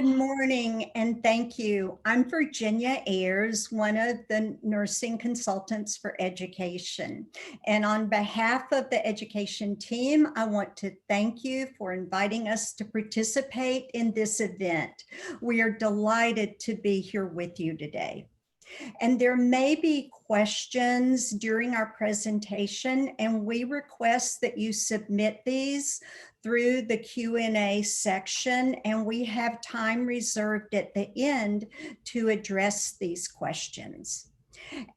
Good morning and thank you. I'm Virginia Ayers, one of the nursing consultants for education. And on behalf of the education team, I want to thank you for inviting us to participate in this event. We are delighted to be here with you today. And there may be questions during our presentation, and we request that you submit these through the Q&A section, and we have time reserved at the end to address these questions.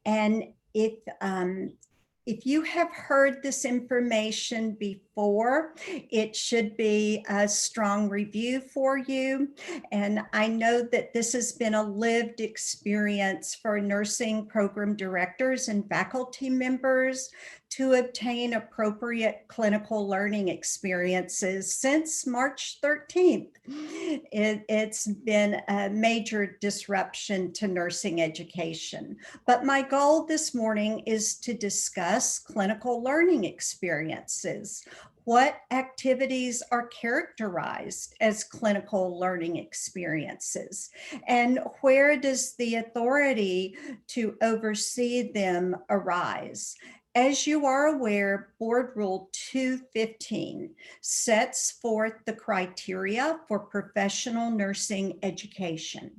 And if you have heard this information before, it should be a strong review for you. And I know that this has been a lived experience for nursing program directors and faculty members to obtain appropriate clinical learning experiences since March 13th. It's been a major disruption to nursing education. But my goal this morning is to discuss clinical learning experiences. What activities are characterized as clinical learning experiences? And where does the authority to oversee them arise? As you are aware, Board Rule 215 sets forth the criteria for professional nursing education.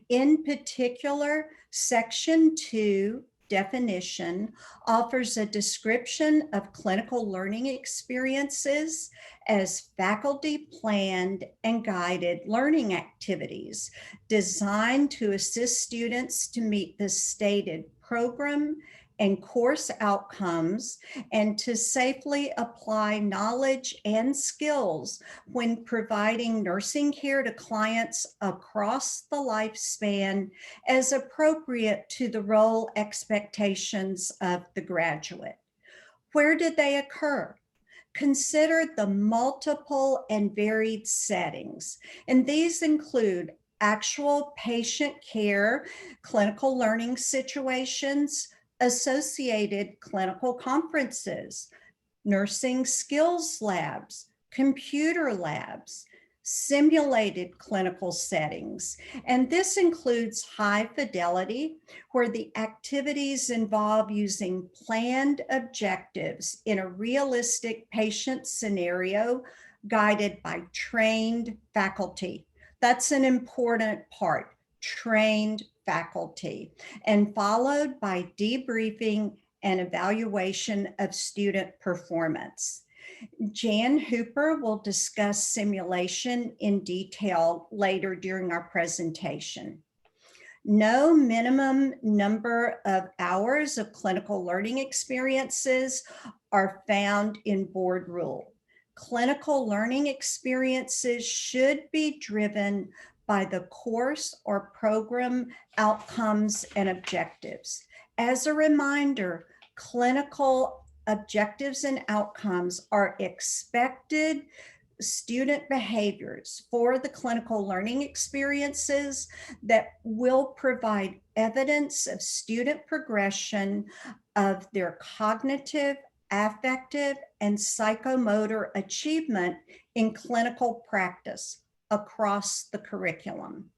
In particular, Section 2 definition offers a description of clinical learning experiences as faculty planned and guided learning activities designed to assist students to meet the stated program and course outcomes and to safely apply knowledge and skills when providing nursing care to clients across the lifespan as appropriate to the role expectations of the graduate. Where did they occur? Consider the multiple and varied settings, and these include actual patient care, clinical learning situations, associated clinical conferences, nursing skills labs, computer labs, simulated clinical settings. And this includes high fidelity, where the activities involve using planned objectives in a realistic patient scenario guided by trained faculty. That's an important part, trained faculty, and followed by debriefing and evaluation of student performance. Jan Hooper will discuss simulation in detail later during our presentation. No minimum number of hours of clinical learning experiences are found in board rule. Clinical learning experiences should be driven by the course or program outcomes and objectives. As a reminder, clinical objectives and outcomes are expected student behaviors for the clinical learning experiences that will provide evidence of student progression of their cognitive, affective, and psychomotor achievement in clinical practice across the curriculum.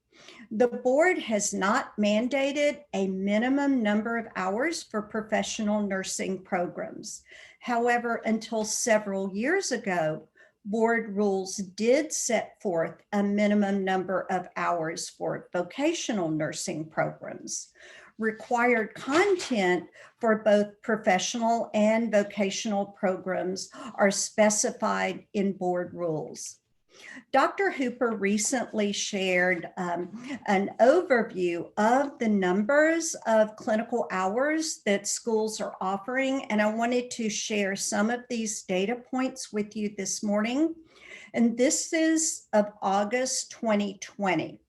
The board has not mandated a minimum number of hours for professional nursing programs. However, until several years ago, board rules did set forth a minimum number of hours for vocational nursing programs. Required content for both professional and vocational programs are specified in board rules. Dr. Hooper recently shared an overview of the numbers of clinical hours that schools are offering, and I wanted to share some of these data points with you this morning. And this is of August 2020.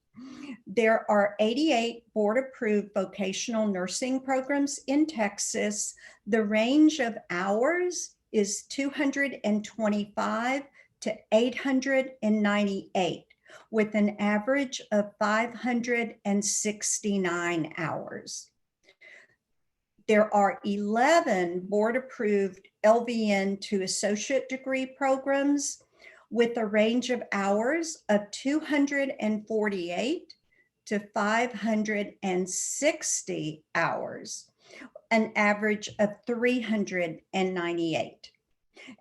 There are 88 board-approved vocational nursing programs in Texas. The range of hours is 225 to 898, with an average of 569 hours. There are 11 board-approved LVN to associate degree programs, with a range of hours of 248 to 560 hours, an average of 398.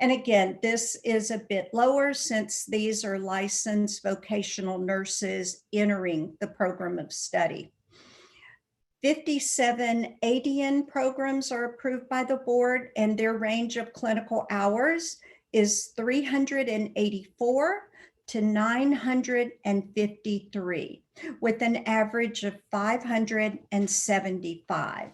And again, this is a bit lower since these are licensed vocational nurses entering the program of study. 57 ADN programs are approved by the board, and their range of clinical hours is 384 to 953, with an average of 575.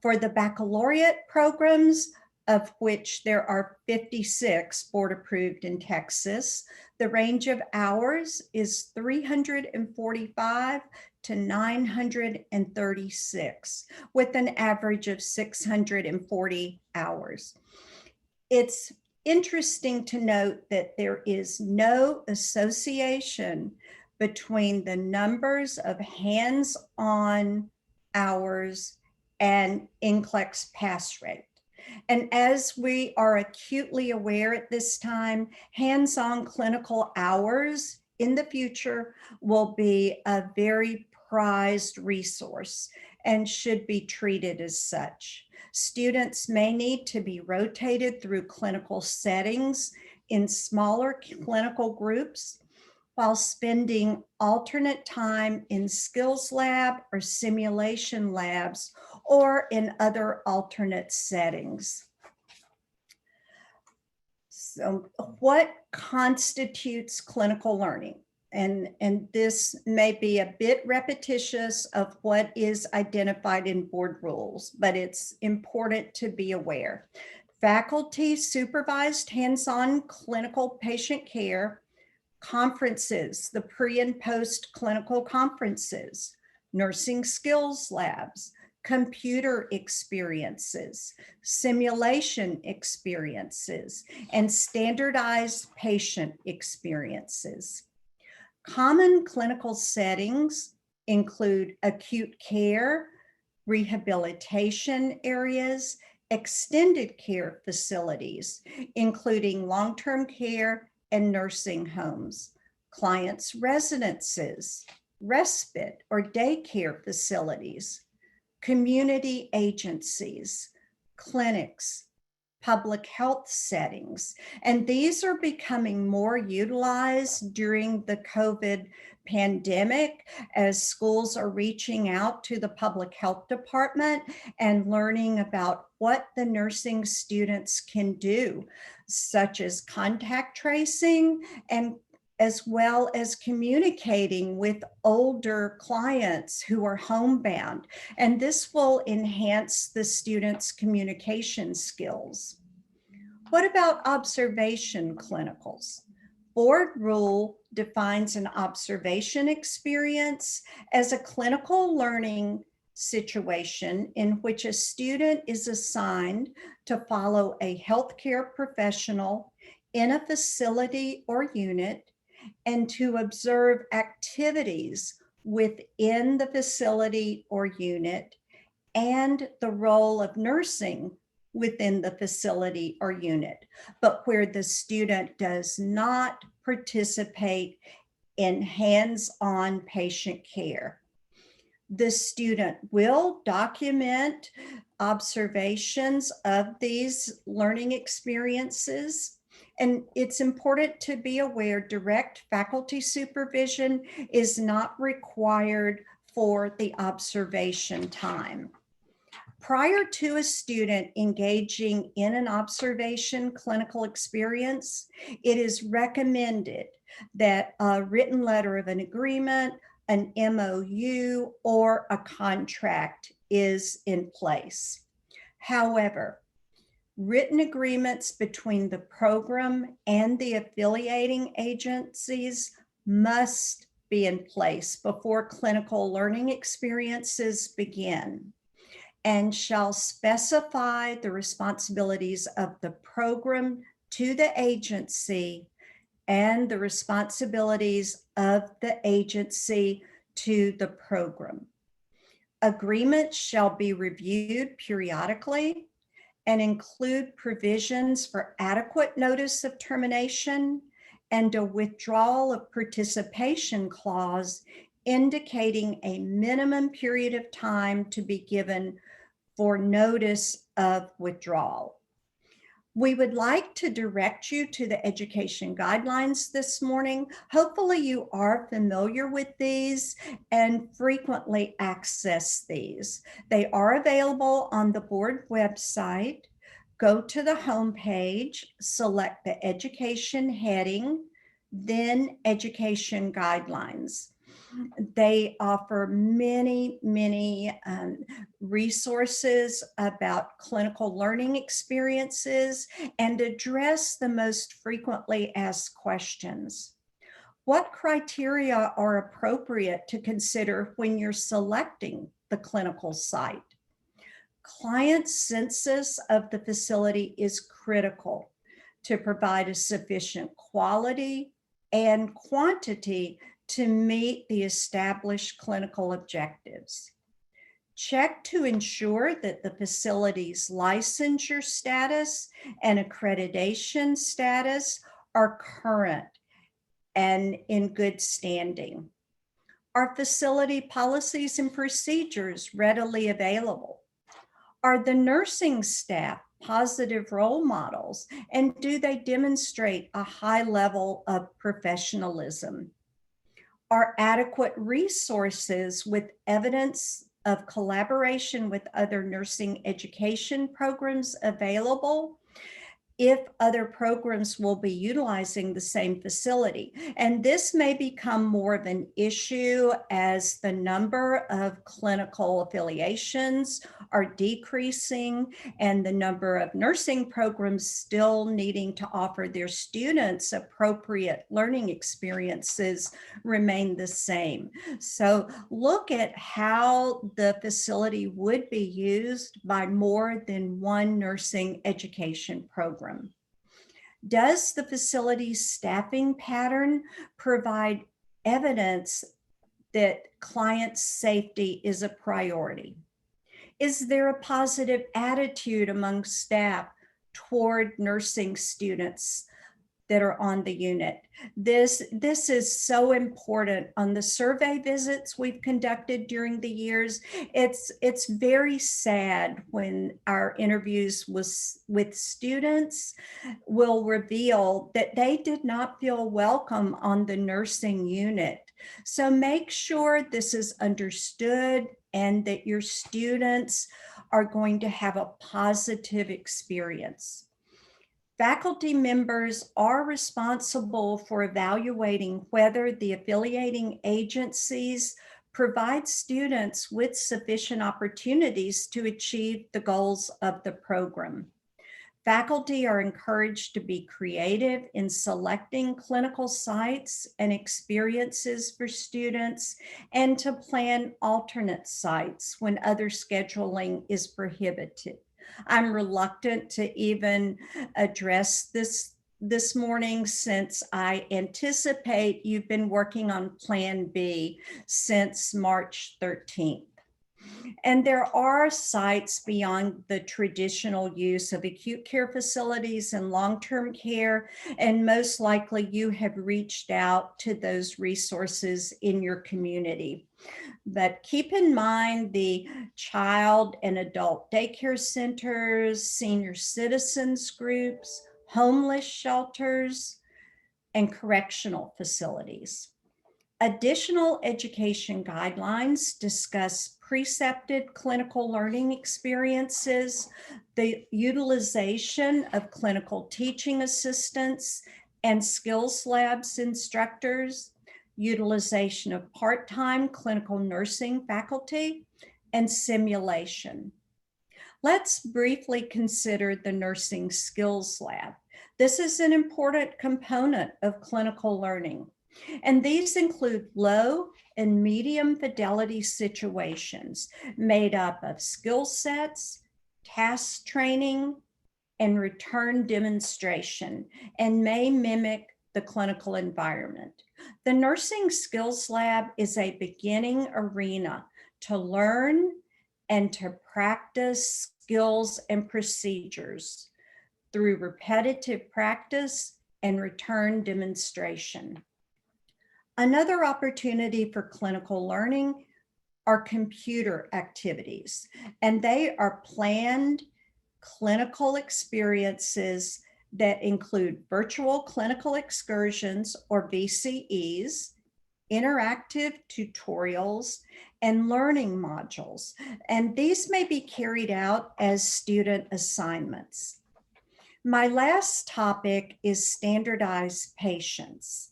For the baccalaureate programs, of which there are 56 board approved in Texas, the range of hours is 345 to 936, with an average of 640 hours. It's interesting to note that there is no association between the numbers of hands-on hours and NCLEX pass rate. And as we are acutely aware at this time, hands-on clinical hours in the future will be a very prized resource and should be treated as such. Students may need to be rotated through clinical settings in smaller clinical groups while spending alternate time in skills lab or simulation labs or in other alternate settings. So what constitutes clinical learning? And this may be a bit repetitious of what is identified in board rules, but it's important to be aware. Faculty supervised hands-on clinical patient care, conferences, the pre and post clinical conferences, nursing skills labs, computer experiences, simulation experiences, and standardized patient experiences. Common clinical settings include acute care, rehabilitation areas, extended care facilities, including long-term care and nursing homes, clients' residences, respite or daycare facilities, community agencies, clinics, public health settings. And these are becoming more utilized during the COVID pandemic as schools are reaching out to the public health department and learning about what the nursing students can do, such as contact tracing and as well as communicating with older clients who are homebound. And this will enhance the students' communication skills. What about observation clinicals? Board rule defines an observation experience as a clinical learning situation in which a student is assigned to follow a healthcare professional in a facility or unit and to observe activities within the facility or unit and the role of nursing within the facility or unit, but where the student does not participate in hands-on patient care. The student will document observations of these learning experiences. And it's important to be aware direct faculty supervision is not required for the observation time. Prior to a student engaging in an observation clinical experience, it is recommended that a written letter of an agreement, an MOU, or a contract is in place. However, written agreements between the program and the affiliating agencies must be in place before clinical learning experiences begin and shall specify the responsibilities of the program to the agency and the responsibilities of the agency to the program. Agreements shall be reviewed periodically and include provisions for adequate notice of termination and a withdrawal of participation clause indicating a minimum period of time to be given for notice of withdrawal. We would like to direct you to the education guidelines this morning. Hopefully you are familiar with these and frequently access these. They are available on the board website. Go to the home page, select the education heading, then education guidelines. They offer many resources about clinical learning experiences and address the most frequently asked questions. What criteria are appropriate to consider when you're selecting the clinical site? Client census of the facility is critical to provide a sufficient quality and quantity to meet the established clinical objectives. Check to ensure that the facility's licensure status and accreditation status are current and in good standing. Are facility policies and procedures readily available? Are the nursing staff positive role models, and do they demonstrate a high level of professionalism? Are adequate resources with evidence of collaboration with other nursing education programs available? If other programs will be utilizing the same facility. And this may become more of an issue as the number of clinical affiliations are decreasing and the number of nursing programs still needing to offer their students appropriate learning experiences remain the same. So look at how the facility would be used by more than one nursing education program. Does the facility's staffing pattern provide evidence that client safety is a priority? Is there a positive attitude among staff toward nursing students that are on the unit? This is so important. On the survey visits we've conducted during the years, it's very sad when our interviews with students will reveal that they did not feel welcome on the nursing unit. So make sure this is understood and that your students are going to have a positive experience. Faculty members are responsible for evaluating whether the affiliating agencies provide students with sufficient opportunities to achieve the goals of the program. Faculty are encouraged to be creative in selecting clinical sites and experiences for students and to plan alternate sites when other scheduling is prohibited. I'm reluctant to even address this morning since I anticipate you've been working on Plan B since March 13th. And there are sites beyond the traditional use of acute care facilities and long-term care, and most likely you have reached out to those resources in your community. But keep in mind the child and adult daycare centers, senior citizens groups, homeless shelters, and correctional facilities. Additional education guidelines discuss precepted clinical learning experiences, the utilization of clinical teaching assistants and skills labs instructors, utilization of part-time clinical nursing faculty, and simulation. Let's briefly consider the nursing skills lab. This is an important component of clinical learning. And these include low and medium fidelity situations made up of skill sets, task training, and return demonstration, and may mimic the clinical environment. The Nursing Skills Lab is a beginning arena to learn and to practice skills and procedures through repetitive practice and return demonstration. Another opportunity for clinical learning are computer activities, and they are planned clinical experiences that include virtual clinical excursions or VCEs, interactive tutorials, and learning modules. And these may be carried out as student assignments. My last topic is standardized patients.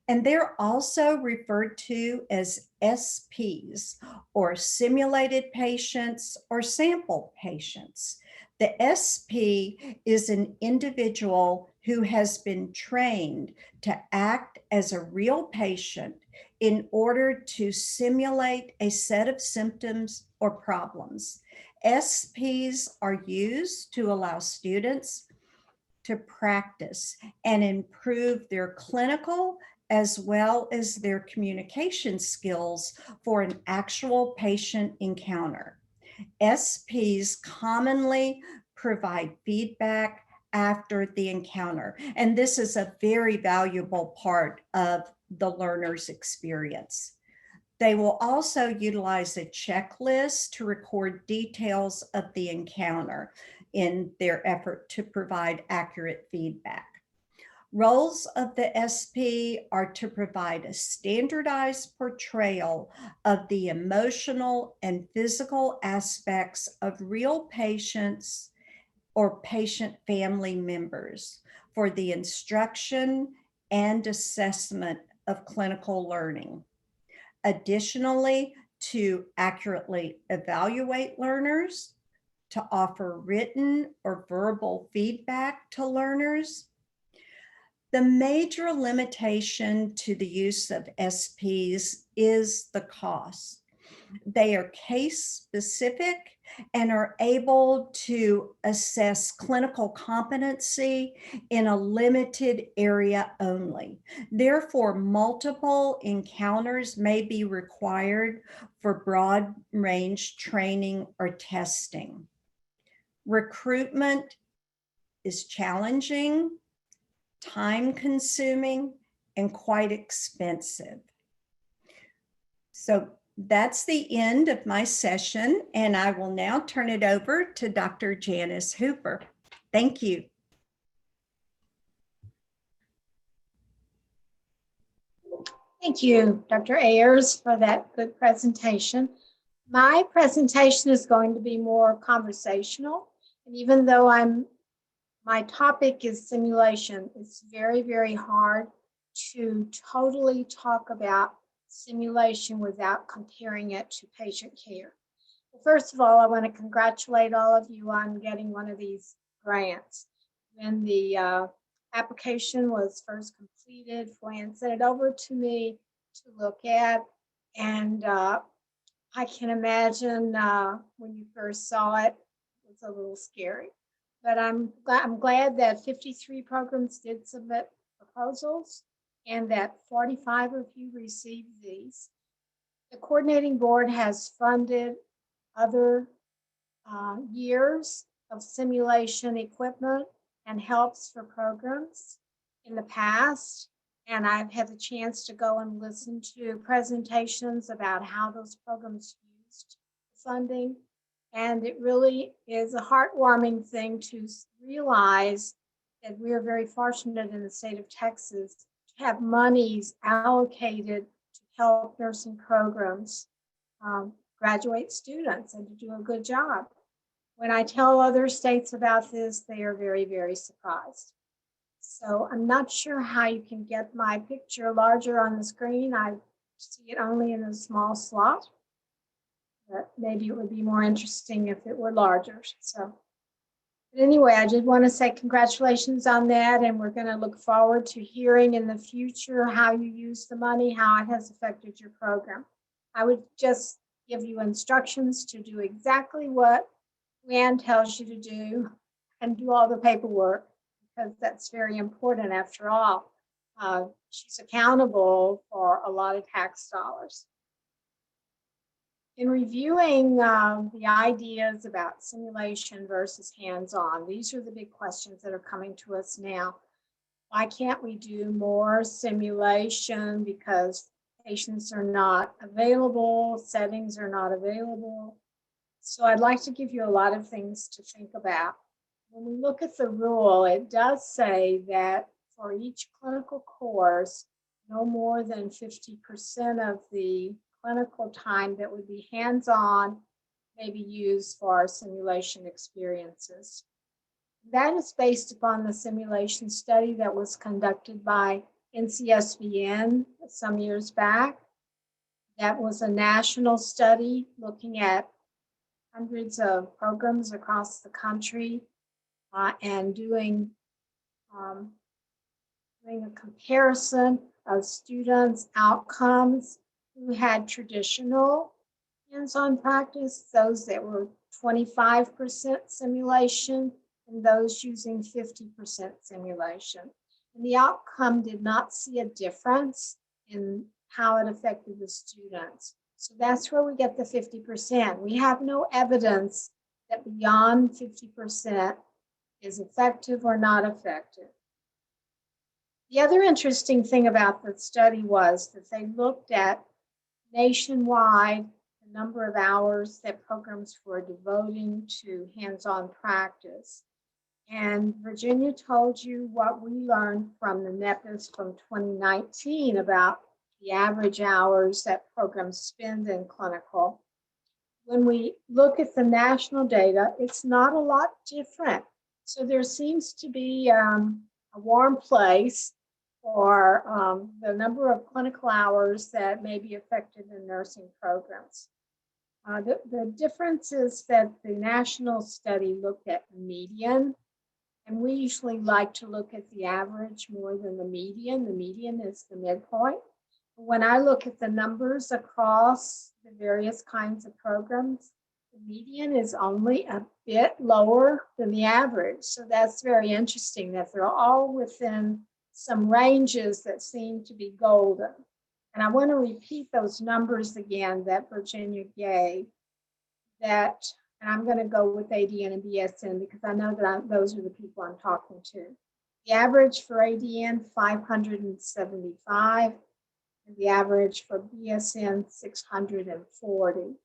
And they're also referred to as SPs, or simulated patients or sample patients. The SP is an individual who has been trained to act as a real patient in order to simulate a set of symptoms or problems. SPs are used to allow students to practice and improve their clinical as well as their communication skills for an actual patient encounter. SPs commonly provide feedback after the encounter, and this is a very valuable part of the learner's experience. They will also utilize a checklist to record details of the encounter in their effort to provide accurate feedback. Roles of the SP are to provide a standardized portrayal of the emotional and physical aspects of real patients or patient family members for the instruction and assessment of clinical learning. Additionally, to accurately evaluate learners, to offer written or verbal feedback to learners. The major limitation to the use of SPs is the cost. They are case specific and are able to assess clinical competency in a limited area only. Therefore, multiple encounters may be required for broad range training or testing. Recruitment is challenging, time-consuming, and quite expensive. So that's the end of my session, and I will now turn it over to Dr. Janice Hooper. Thank you. Thank you, Dr. Ayers, for that good presentation. My presentation is going to be more conversational, and even though my topic is simulation, it's very, very hard to totally talk about simulation without comparing it to patient care. Well, first of all, I want to congratulate all of you on getting one of these grants. When the application was first completed, Fran sent it over to me to look at, and I can imagine when you first saw it, it was a little scary. But I'm glad that 53 programs did submit proposals and that 45 of you received these. The coordinating board has funded other years of simulation equipment and helps for programs in the past. And I've had the chance to go and listen to presentations about how those programs used funding. And it really is a heartwarming thing to realize that we are very fortunate in the state of Texas to have monies allocated to help nursing programs graduate students and to do a good job. When I tell other states about this, they are very, very surprised. So I'm not sure how you can get my picture larger on the screen. I see it only in a small slot, but maybe it would be more interesting if it were larger. So but anyway, I did want to say congratulations on that, and we're going to look forward to hearing in the future how you use the money, how it has affected your program. I would just give you instructions to do exactly what Leanne tells you to do and do all the paperwork, because that's very important after all. She's accountable for a lot of tax dollars. In reviewing the ideas about simulation versus hands-on, these are the big questions that are coming to us now. Why can't we do more simulation because patients are not available, settings are not available? So I'd like to give you a lot of things to think about. When we look at the rule, it does say that for each clinical course, no more than 50% of the clinical time that would be hands-on may be used for simulation experiences. That is based upon the simulation study that was conducted by NCSBN some years back. That was a national study looking at hundreds of programs across the country and doing a comparison of students' outcomes who had traditional hands-on practice, those that were 25% simulation, and those using 50% simulation. And the outcome did not see a difference in how it affected the students. So that's where we get the 50%. We have no evidence that beyond 50% is effective or not effective. The other interesting thing about the study was that they looked at nationwide the number of hours that programs were devoting to hands-on practice. And Virginia told you what we learned from the NEPIS from 2019 about the average hours that programs spend in clinical. When we look at the national data, it's not a lot different. So there seems to be a warm place for the number of clinical hours that may be affected in nursing programs. The difference is that the national study looked at the median, and we usually like to look at the average more than the median. The median is the midpoint. When I look at the numbers across the various kinds of programs, the median is only a bit lower than the average. So that's very interesting that they're all within some ranges that seem to be golden. And I want to repeat those numbers again that Virginia gave, that, and I'm going to go with ADN and BSN because I know that those are the people I'm talking to. The average for ADN, 575, and the average for BSN, 640.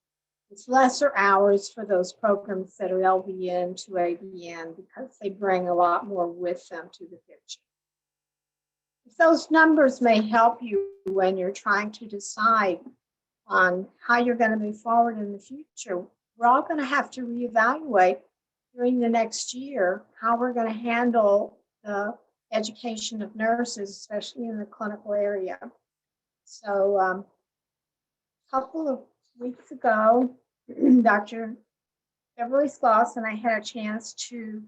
It's lesser hours for those programs that are LVN to ADN because they bring a lot more with them to the picture. If those numbers may help you when you're trying to decide on how you're going to move forward in the future, we're all going to have to reevaluate during the next year how we're going to handle the education of nurses, especially in the clinical area. So a couple of weeks ago, Dr. Beverly Sloss and I had a chance to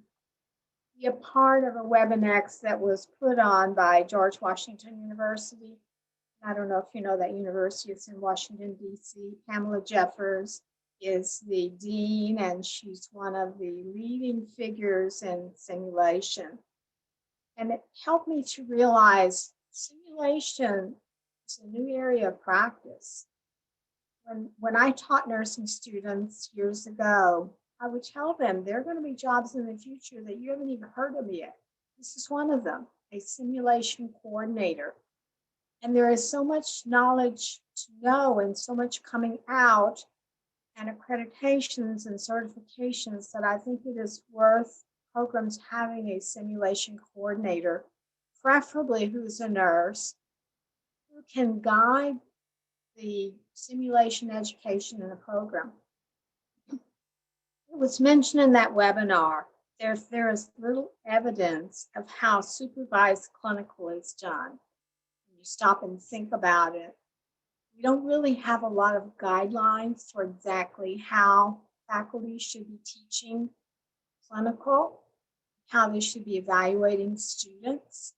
be a part of a WebEx that was put on by George Washington University. I don't know if you know that university. It's in Washington, D.C. Pamela Jeffers is the dean, and she's one of the leading figures in simulation. And it helped me to realize simulation is a new area of practice. When I taught nursing students years ago, I would tell them there are going to be jobs in the future that you haven't even heard of yet. This is one of them, a simulation coordinator. And there is so much knowledge to know and so much coming out and accreditations and certifications that I think it is worth programs having a simulation coordinator, preferably who's a nurse, who can guide the simulation education in a program. It was mentioned in that webinar, there is little evidence of how supervised clinical is done. When you stop and think about it, we don't really have a lot of guidelines for exactly how faculty should be teaching clinical, how they should be evaluating students.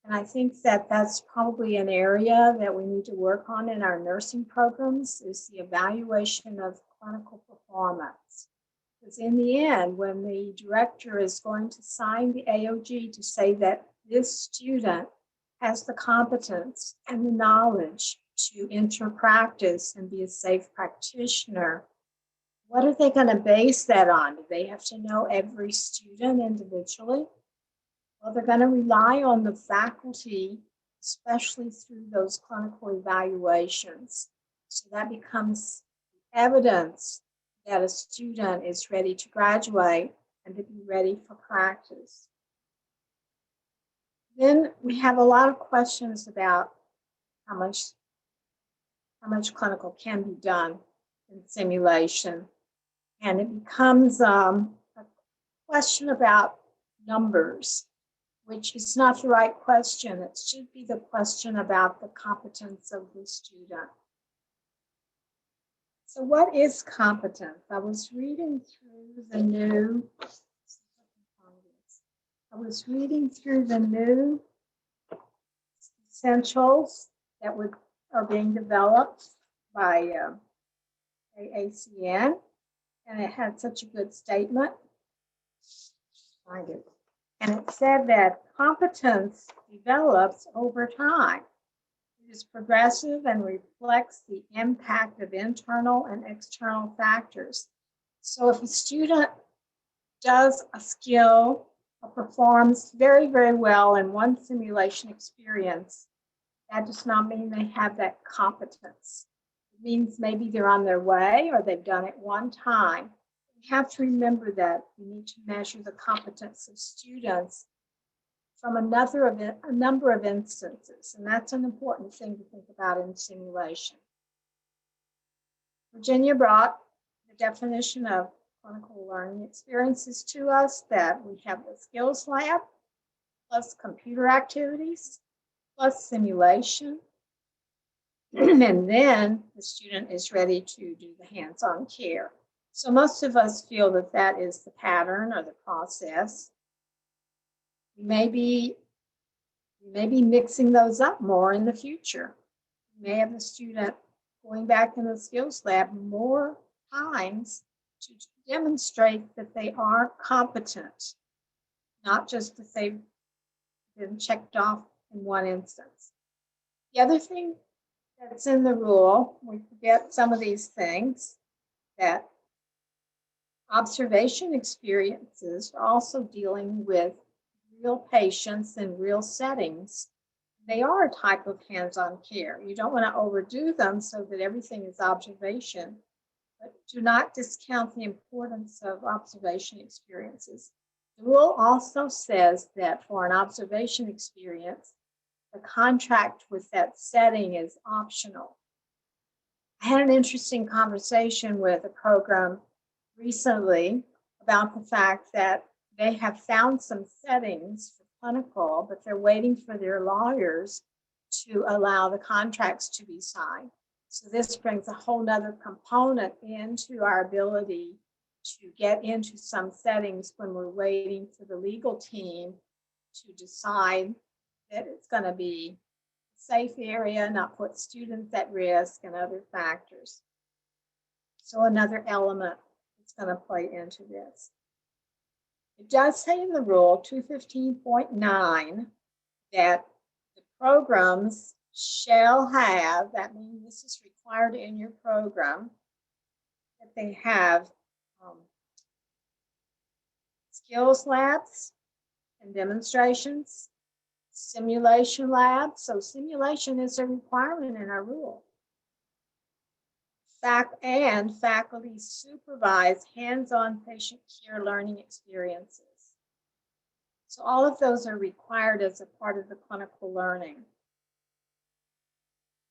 And I think that that's probably an area that we need to work on in our nursing programs, is the evaluation of clinical performance. Because in the end, when the director is going to sign the AOG to say that this student has the competence and the knowledge to enter practice and be a safe practitioner, what are they going to base that on? Do they have to know every student individually? Well, they're going to rely on the faculty, especially through those clinical evaluations. So that becomes evidence that a student is ready to graduate and to be ready for practice. Then we have a lot of questions about how much clinical can be done in simulation. And it becomes a question about numbers, which is not the right question. It should be the question about the competence of the student. So what is competence? I was reading through the new essentials that are being developed by AACN, and it had such a good statement. Find it. And it said that competence develops over time. It is progressive and reflects the impact of internal and external factors. So if a student does a skill or performs very, very well in one simulation experience, that does not mean they have that competence. It means maybe they're on their way or they've done it one time. We have to remember that we need to measure the competence of students from a number of instances, and that's an important thing to think about in simulation. Virginia brought the definition of clinical learning experiences to us, that we have the skills lab plus computer activities plus simulation, and then the student is ready to do the hands-on care. So most of us feel that that is the pattern or the process. We may be mixing those up more in the future. We may have the student going back in the skills lab more times to demonstrate that they are competent, not just that they've been checked off in one instance. The other thing that's in the rule, we forget some of these things, that observation experiences are also dealing with real patients in real settings. They are a type of hands-on care. You don't want to overdo them so that everything is observation, but do not discount the importance of observation experiences. The rule also says that for an observation experience, the contract with that setting is optional. I had an interesting conversation with a program recently about the fact that they have found some settings for clinical, but they're waiting for their lawyers to allow the contracts to be signed. So this brings a whole nother component into our ability to get into some settings when we're waiting for the legal team to decide that it's going to be a safe area, not put students at risk and other factors. So another element that's going to play into this. It does say in the rule 215.9 that the programs shall have, that means this is required in your program, that they have skills labs and demonstrations, simulation labs. So simulation is a requirement in our rule. Faculty supervise hands-on patient care learning experiences. So all of those are required as a part of the clinical learning.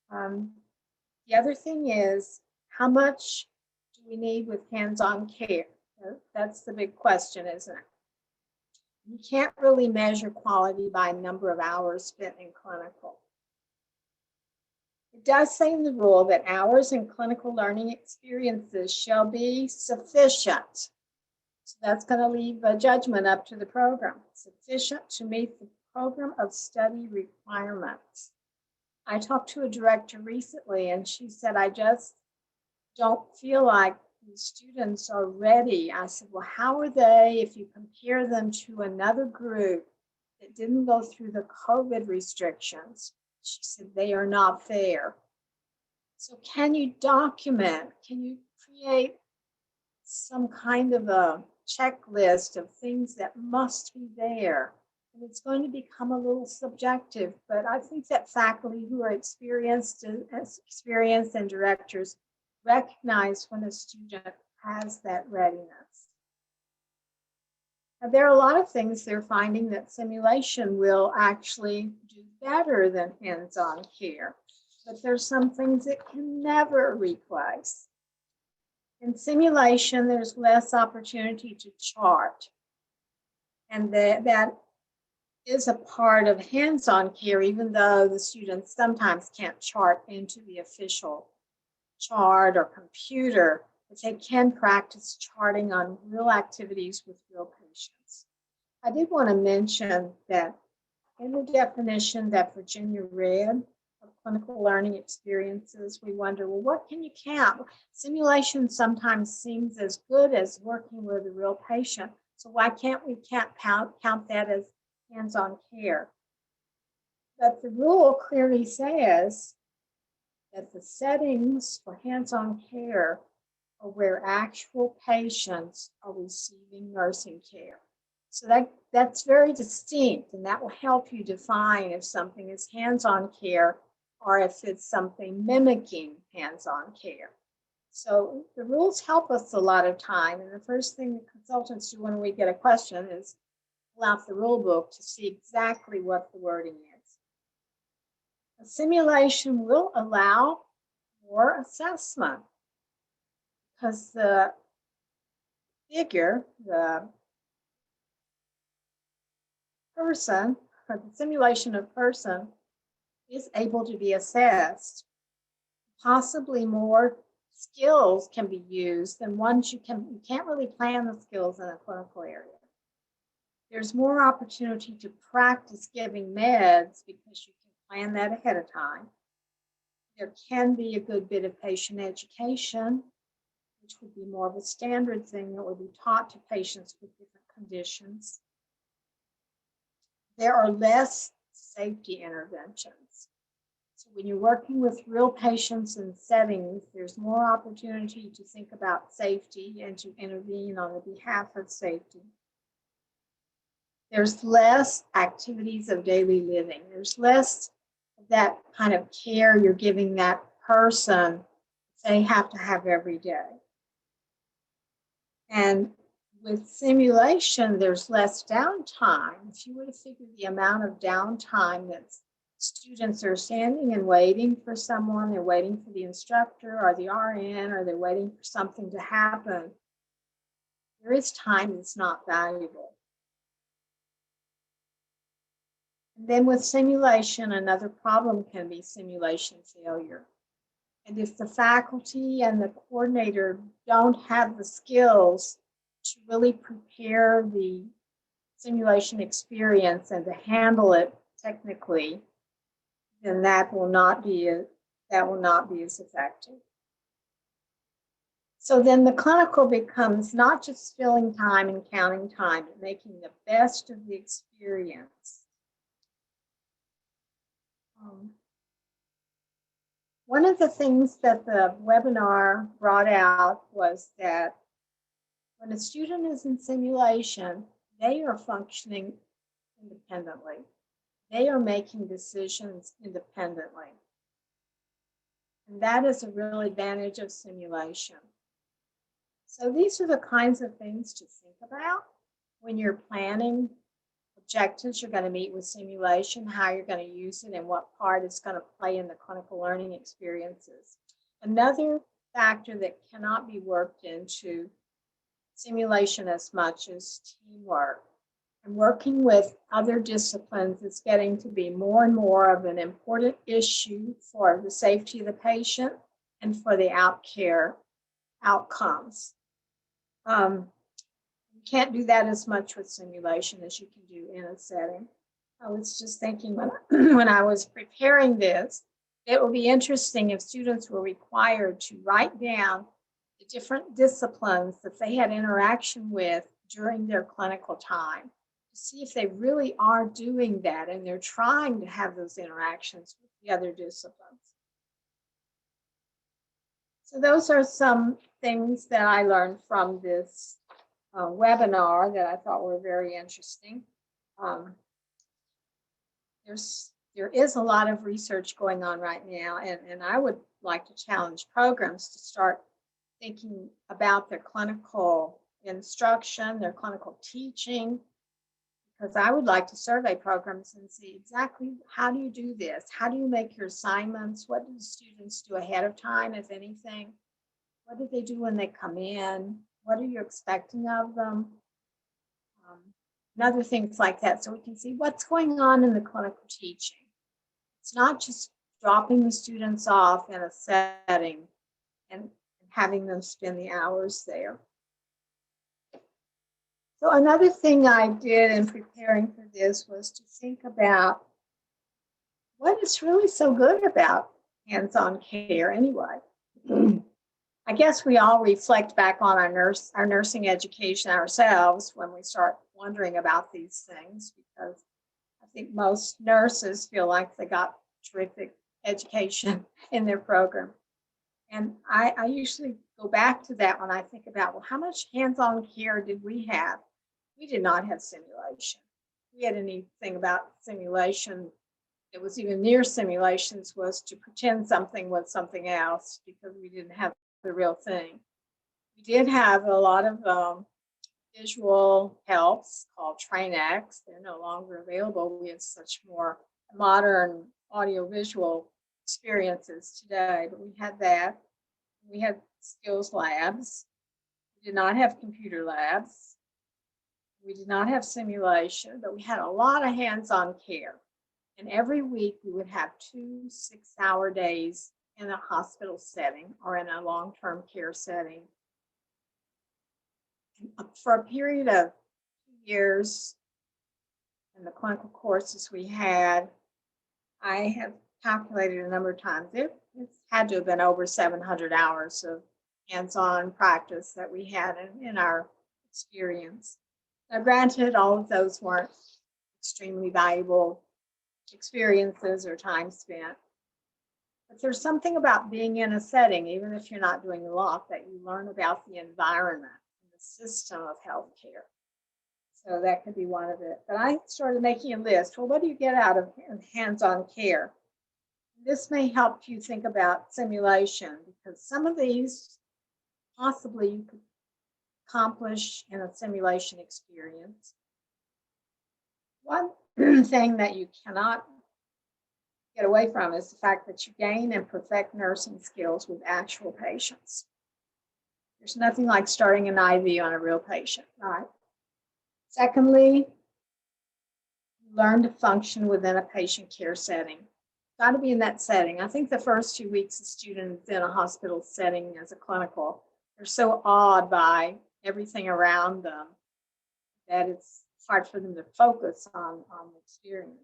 The other thing is, how much do we need with hands-on care? That's the big question, isn't it? You can't really measure quality by number of hours spent in clinical. It does say in the rule that hours in clinical learning experiences shall be sufficient. So that's going to leave a judgment up to the program. Sufficient to meet the program of study requirements. I talked to a director recently and she said, I just don't feel like the students are ready. I said, well, how are they if you compare them to another group that didn't go through the COVID restrictions? She said, they are not there. So can you document, can you create some kind of a checklist of things that must be there And it's going to become a little subjective, but I think that faculty who are experienced and directors recognize when a student has that readiness. Now, there are a lot of things they're finding that simulation will actually do better than hands-on care, but there's some things it can never replace. In simulation, there's less opportunity to chart, and that is a part of hands-on care, even though the students sometimes can't chart into the official chart or computer, but they can practice charting on real activities with real patients. I did want to mention that in the definition that Virginia read of clinical learning experiences, we wonder, well, what can you count? Simulation sometimes seems as good as working with a real patient, so why can't we count that as hands-on care? But the rule clearly says that the settings for hands-on care are where actual patients are receiving nursing care. So that's very distinct, and that will help you define if something is hands-on care or if it's something mimicking hands-on care. So the rules help us a lot of time, and the first thing the consultants do when we get a question is pull out the rule book to see exactly what the wording is. A simulation will allow more assessment because the figure, the person, or the simulation of person is able to be assessed. Possibly more skills can be used than ones you can't really plan the skills in a clinical area. There's more opportunity to practice giving meds because you can plan that ahead of time. There can be a good bit of patient education, which would be more of a standard thing that would be taught to patients with different conditions. There are less safety interventions. So when you're working with real patients and settings, there's more opportunity to think about safety and to intervene on the behalf of safety. There's less activities of daily living. There's less of that kind of care you're giving that person they have to have every day. And with simulation, there's less downtime. If you were to figure the amount of downtime that students are standing and waiting for someone, they're waiting for the instructor or the RN, or they're waiting for something to happen, there is time that's not valuable. And then with simulation, another problem can be simulation failure. And if the faculty and the coordinator don't have the skills to really prepare the simulation experience and to handle it technically, then that will not be as effective. So then the clinical becomes not just filling time and counting time, but making the best of the experience. One of the things that the webinar brought out was that when a student is in simulation, they are functioning independently. They are making decisions independently. And that is a real advantage of simulation. So these are the kinds of things to think about when you're planning objectives you're going to meet with simulation, how you're going to use it, and what part it's going to play in the clinical learning experiences. Another factor that cannot be worked into simulation as much as teamwork. And working with other disciplines is getting to be more and more of an important issue for the safety of the patient and for the outcare outcomes. You can't do that as much with simulation as you can do in a setting. I was just thinking when I was preparing this, it would be interesting if students were required to write down the different disciplines that they had interaction with during their clinical time, to see if they really are doing that and they're trying to have those interactions with the other disciplines. So those are some things that I learned from this webinar that I thought were very interesting. there is a lot of research going on right now, and I would like to challenge programs to start thinking about their clinical instruction, their clinical teaching, because I would like to survey programs and see exactly how do you do this? How do you make your assignments? What do the students do ahead of time, if anything? What do they do when they come in? What are you expecting of them? And other things like that, so we can see what's going on in the clinical teaching. It's not just dropping the students off in a setting and having them spend the hours there. So another thing I did in preparing for this was to think about what is really so good about hands-on care anyway. I guess we all reflect back on our nursing education ourselves when we start wondering about these things, because I think most nurses feel like they got terrific education in their program. And I usually go back to that when I think about, well, how much hands-on care did we have? We did not have simulation. If we had anything about simulation that was even near simulations was to pretend something was something else, because we didn't have the real thing. We did have a lot of visual helps called TrainX. They're no longer available. We have such more modern audio-visual experiences today, but we had that. We had skills labs. We did not have computer labs. We did not have simulation, but we had a lot of hands-on care. And every week we would have 2 6-hour days in a hospital setting or in a long-term care setting. And for a period of 2 years in the clinical courses we had, I have calculated a number of times. It's had to have been over 700 hours of hands-on practice that we had in our experience. Now, granted, all of those weren't extremely valuable experiences or time spent, but there's something about being in a setting, even if you're not doing a lot, that you learn about the environment and the system of healthcare. So that could be one of it. But I started making a list. Well, what do you get out of hands-on care? This may help you think about simulation, because some of these possibly you could accomplish in a simulation experience. One thing that you cannot get away from is the fact that you gain and perfect nursing skills with actual patients. There's nothing like starting an IV on a real patient, right? Secondly, you learn to function within a patient care setting. Got to be in that setting. I think the first 2 weeks a student is in a hospital setting as a clinical, they're so awed by everything around them that it's hard for them to focus on the experience.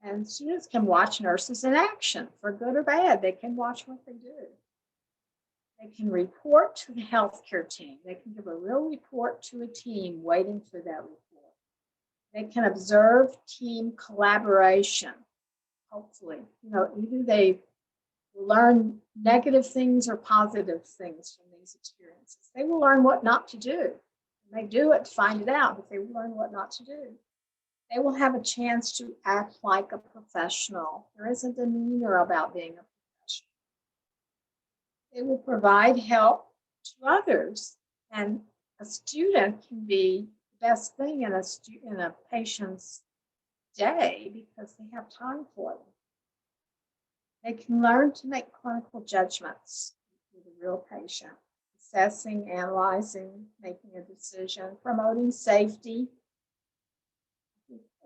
And students can watch nurses in action, for good or bad. They can watch what they do. They can report to the healthcare team. They can give a real report to a team waiting for that report. They can observe team collaboration. Hopefully, either they learn negative things or positive things from these experiences. They will learn what not to do. They do it to find it out, but they will learn what not to do. They will have a chance to act like a professional. There is a demeanor about being a professional. They will provide help to others, and a student can be the best thing in a patient's day because they have time for them. They can learn to make clinical judgments with a real patient, assessing, analyzing, making a decision, promoting safety.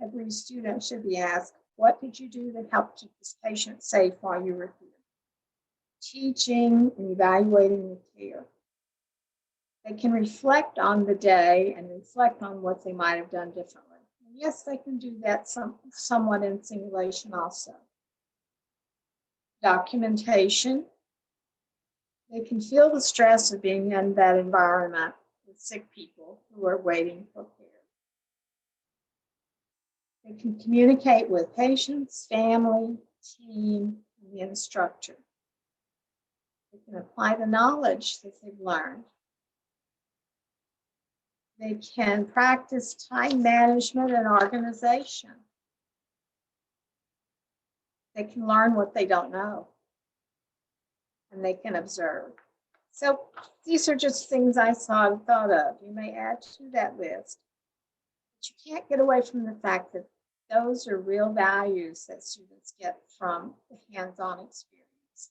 Every student should be asked, what did you do that helped keep this patient safe while you were here? Teaching and evaluating the care. They can reflect on the day and reflect on what they might have done differently. And yes, they can do that somewhat in simulation also. Documentation. They can feel the stress of being in that environment with sick people who are waiting for care. They can communicate with patients, family, team, and the instructor. They can apply the knowledge that they've learned. They can practice time management and organization. They can learn what they don't know, and they can observe. So these are just things I saw and thought of. You may add to that list. But you can't get away from the fact that those are real values that students get from the hands-on experience.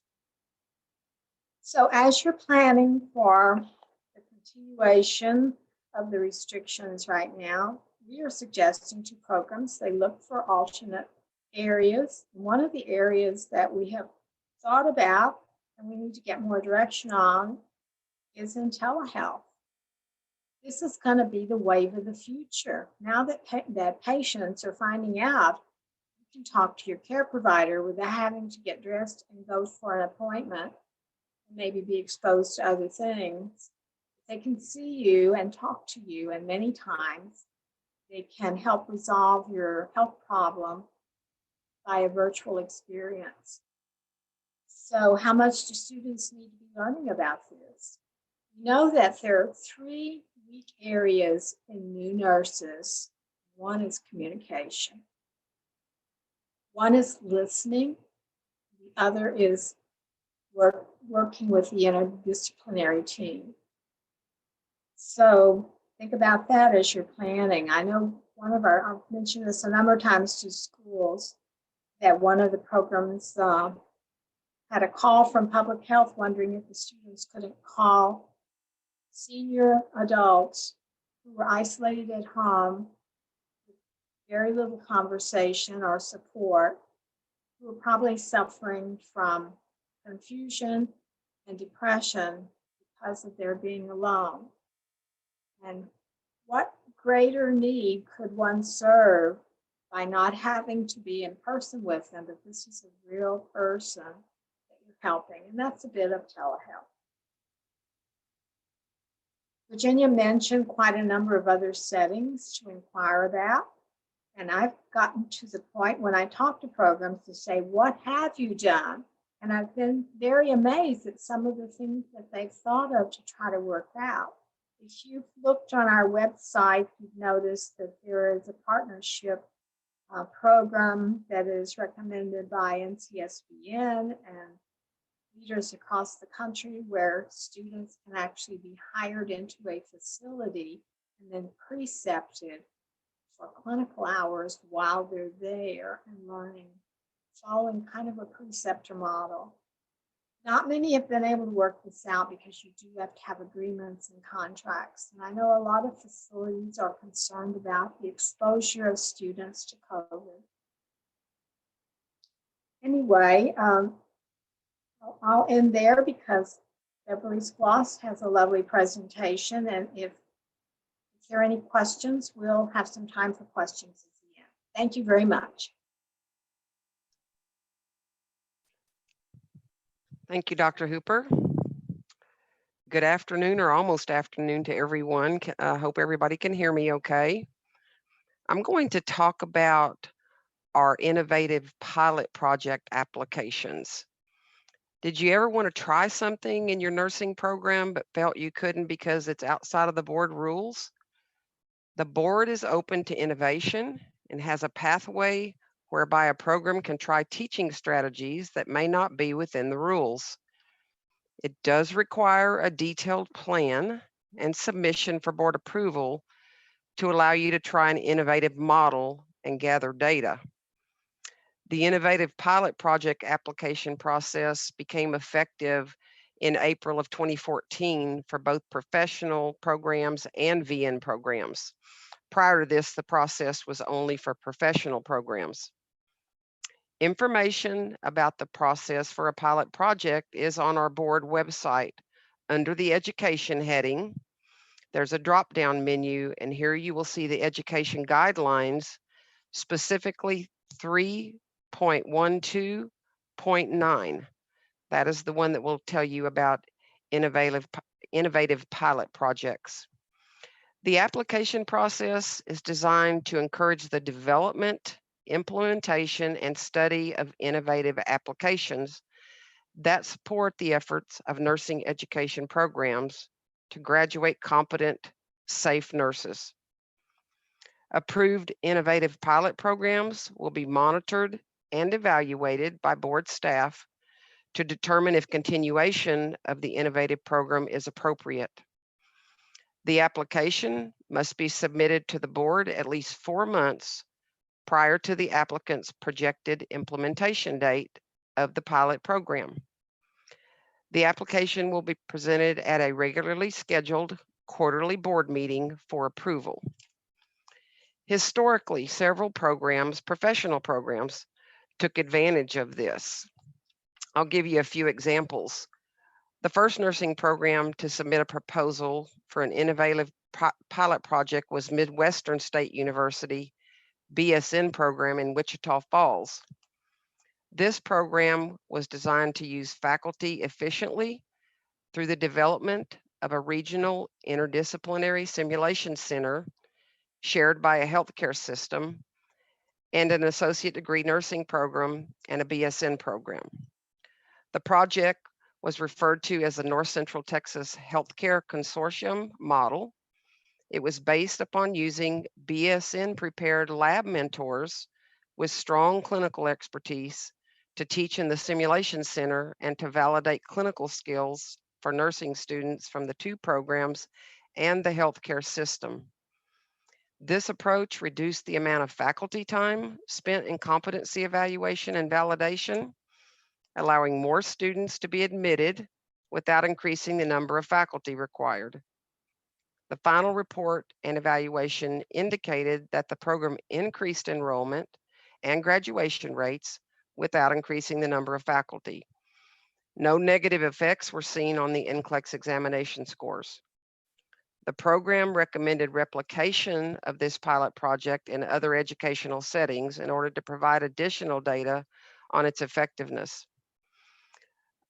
So as you're planning for the continuation of the restrictions right now, we are suggesting to programs they look for alternate areas. One of the areas that we have thought about and we need to get more direction on is in telehealth. This is going to be the wave of the future. Now that patients are finding out you can talk to your care provider without having to get dressed and go for an appointment and maybe be exposed to other things. They can see you and talk to you, and many times they can help resolve your health problem by a virtual experience. So how much do students need to be learning about this? We know that there are 3 weak areas in new nurses. One is communication. One is listening. The other is working with the interdisciplinary team. So think about that as you're planning. I know I've mentioned this a number of times to schools, that one of the programs had a call from public health wondering if the students couldn't call senior adults who were isolated at home with very little conversation or support, who were probably suffering from confusion and depression because of their being alone. And what greater need could one serve by not having to be in person with them, but this is a real person that you're helping, and that's a bit of telehealth. Virginia mentioned quite a number of other settings to inquire about, and I've gotten to the point when I talk to programs to say, what have you done? And I've been very amazed at some of the things that they've thought of to try to work out. If you've looked on our website, you've noticed that there is a partnership program that is recommended by NCSBN and leaders across the country, where students can actually be hired into a facility and then precepted for clinical hours while they're there and learning, following kind of a preceptor model. Not many have been able to work this out because you do have to have agreements and contracts. And I know a lot of facilities are concerned about the exposure of students to COVID. Anyway, I'll end there because Beverly Skloss has a lovely presentation. And if there are any questions, we'll have some time for questions at the end. Thank you very much. Thank you, Dr. Hooper. Good afternoon, or almost afternoon, to everyone. I hope everybody can hear me okay. I'm going to talk about our innovative pilot project applications. Did you ever want to try something in your nursing program but felt you couldn't because it's outside of the board rules? The board is open to innovation and has a pathway whereby a program can try teaching strategies that may not be within the rules. It does require a detailed plan and submission for board approval to allow you to try an innovative model and gather data. The innovative pilot project application process became effective in April of 2014 for both professional programs and VN programs. Prior to this, the process was only for professional programs. Information about the process for a pilot project is on our board website under the education heading. There's a drop-down menu, and here you will see the education guidelines, specifically 3.12.9. That is the one that will tell you about innovative pilot projects. The application process is designed to encourage the development, implementation, and study of innovative applications that support the efforts of nursing education programs to graduate competent, safe nurses. Approved innovative pilot programs will be monitored and evaluated by board staff to determine if continuation of the innovative program is appropriate. The application must be submitted to the board at least 4 months prior to the applicant's projected implementation date of the pilot program. The application will be presented at a regularly scheduled quarterly board meeting for approval. Historically, several programs, professional programs, took advantage of this. I'll give you a few examples. The first nursing program to submit a proposal for an innovative pilot project was Midwestern State University BSN program in Wichita Falls. This program was designed to use faculty efficiently through the development of a regional interdisciplinary simulation center shared by a healthcare system and an associate degree nursing program and a BSN program. The project was referred to as the North Central Texas Healthcare Consortium model. It was based upon using BSN prepared lab mentors with strong clinical expertise to teach in the simulation center and to validate clinical skills for nursing students from the two programs and the healthcare system. This approach reduced the amount of faculty time spent in competency evaluation and validation, allowing more students to be admitted without increasing the number of faculty required. The final report and evaluation indicated that the program increased enrollment and graduation rates without increasing the number of faculty. No negative effects were seen on the NCLEX examination scores. The program recommended replication of this pilot project in other educational settings in order to provide additional data on its effectiveness.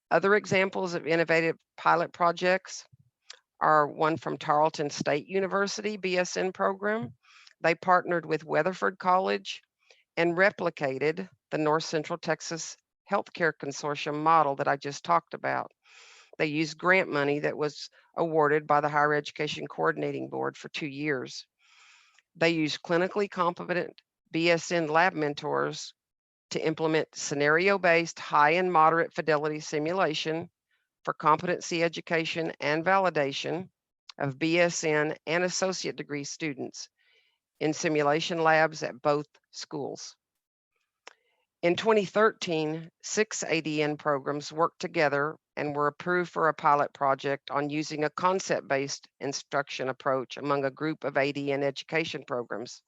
Other examples of innovative pilot projects are one from Tarleton State University BSN program. They partnered with Weatherford College and replicated the North Central Texas Healthcare Consortium model that I just talked about. They used grant money that was awarded by the Higher Education Coordinating Board for 2 years. They used clinically competent BSN lab mentors to implement scenario-based high and moderate fidelity simulation for competency education and validation of BSN and associate degree students in simulation labs at both schools. In 2013, 6 ADN programs worked together and were approved for a pilot project on using a concept-based instruction approach among a group of ADN education programs.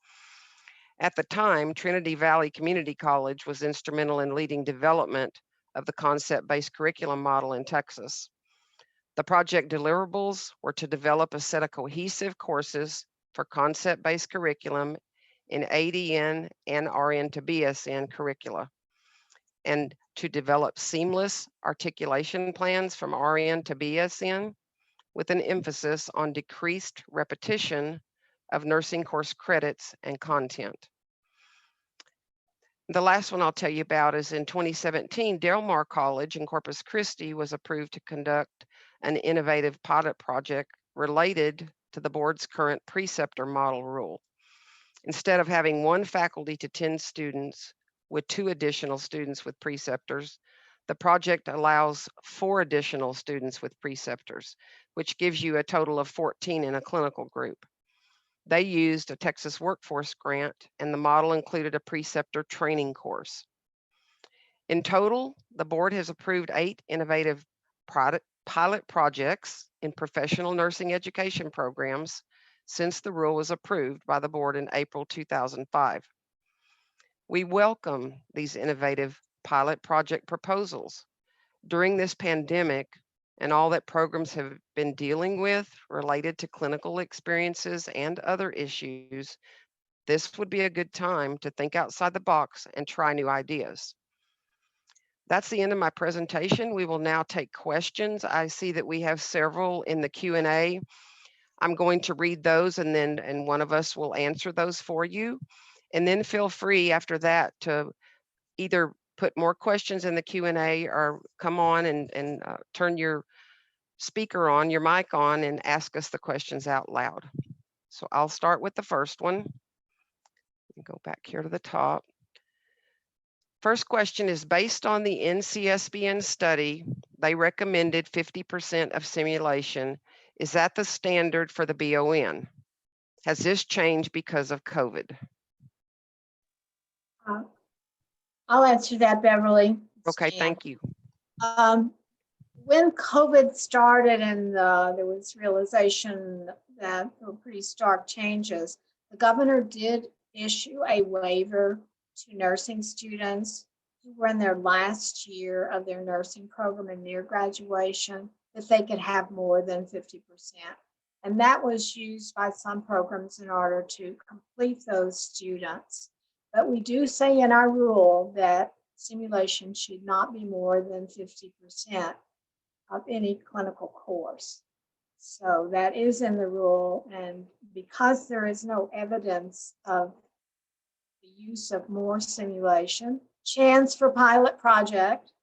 At the time, Trinity Valley Community College was instrumental in leading development of the concept-based curriculum model in Texas. The project deliverables were to develop a set of cohesive courses for concept-based curriculum in ADN and RN to BSN curricula, and to develop seamless articulation plans from RN to BSN with an emphasis on decreased repetition of nursing course credits and content. The last one I'll tell you about is in 2017, Del Mar College in Corpus Christi was approved to conduct an innovative pilot project related to the board's current preceptor model rule. Instead of having 1 faculty to 10 students with 2 additional students with preceptors, the project allows 4 additional students with preceptors, which gives you a total of 14 in a clinical group. They used a Texas workforce grant, and the model included a preceptor training course. In total, the board has approved 8 innovative pilot projects in professional nursing education programs since the rule was approved by the board in April 2005. We welcome these innovative pilot project proposals. During this pandemic and all that programs have been dealing with related to clinical experiences and other issues, this would be a good time to think outside the box and try new ideas. That's the end of my presentation. We will now take questions. I see that we have several in the Q&A. I'm going to read those and one of us will answer those for you. And then feel free after that to either put more questions in the Q&A or come on and turn your speaker on, your mic on, and ask us the questions out loud. So I'll start with the first one. Go back here to the top. First question is, based on the NCSBN study, they recommended 50% of simulation. Is that the standard for the BON? Has this changed because of COVID? I'll answer that, Beverly. Okay, Jan. thank you. When COVID started and there was realization that there were pretty stark changes, the governor did issue a waiver to nursing students who were in their last year of their nursing program and near graduation, that they could have more than 50%. And that was used by some programs in order to complete those students. But we do say in our rule that simulation should not be more than 50% of any clinical course. So that is in the rule, and because there is no evidence of the use of more simulation, chance for pilot project,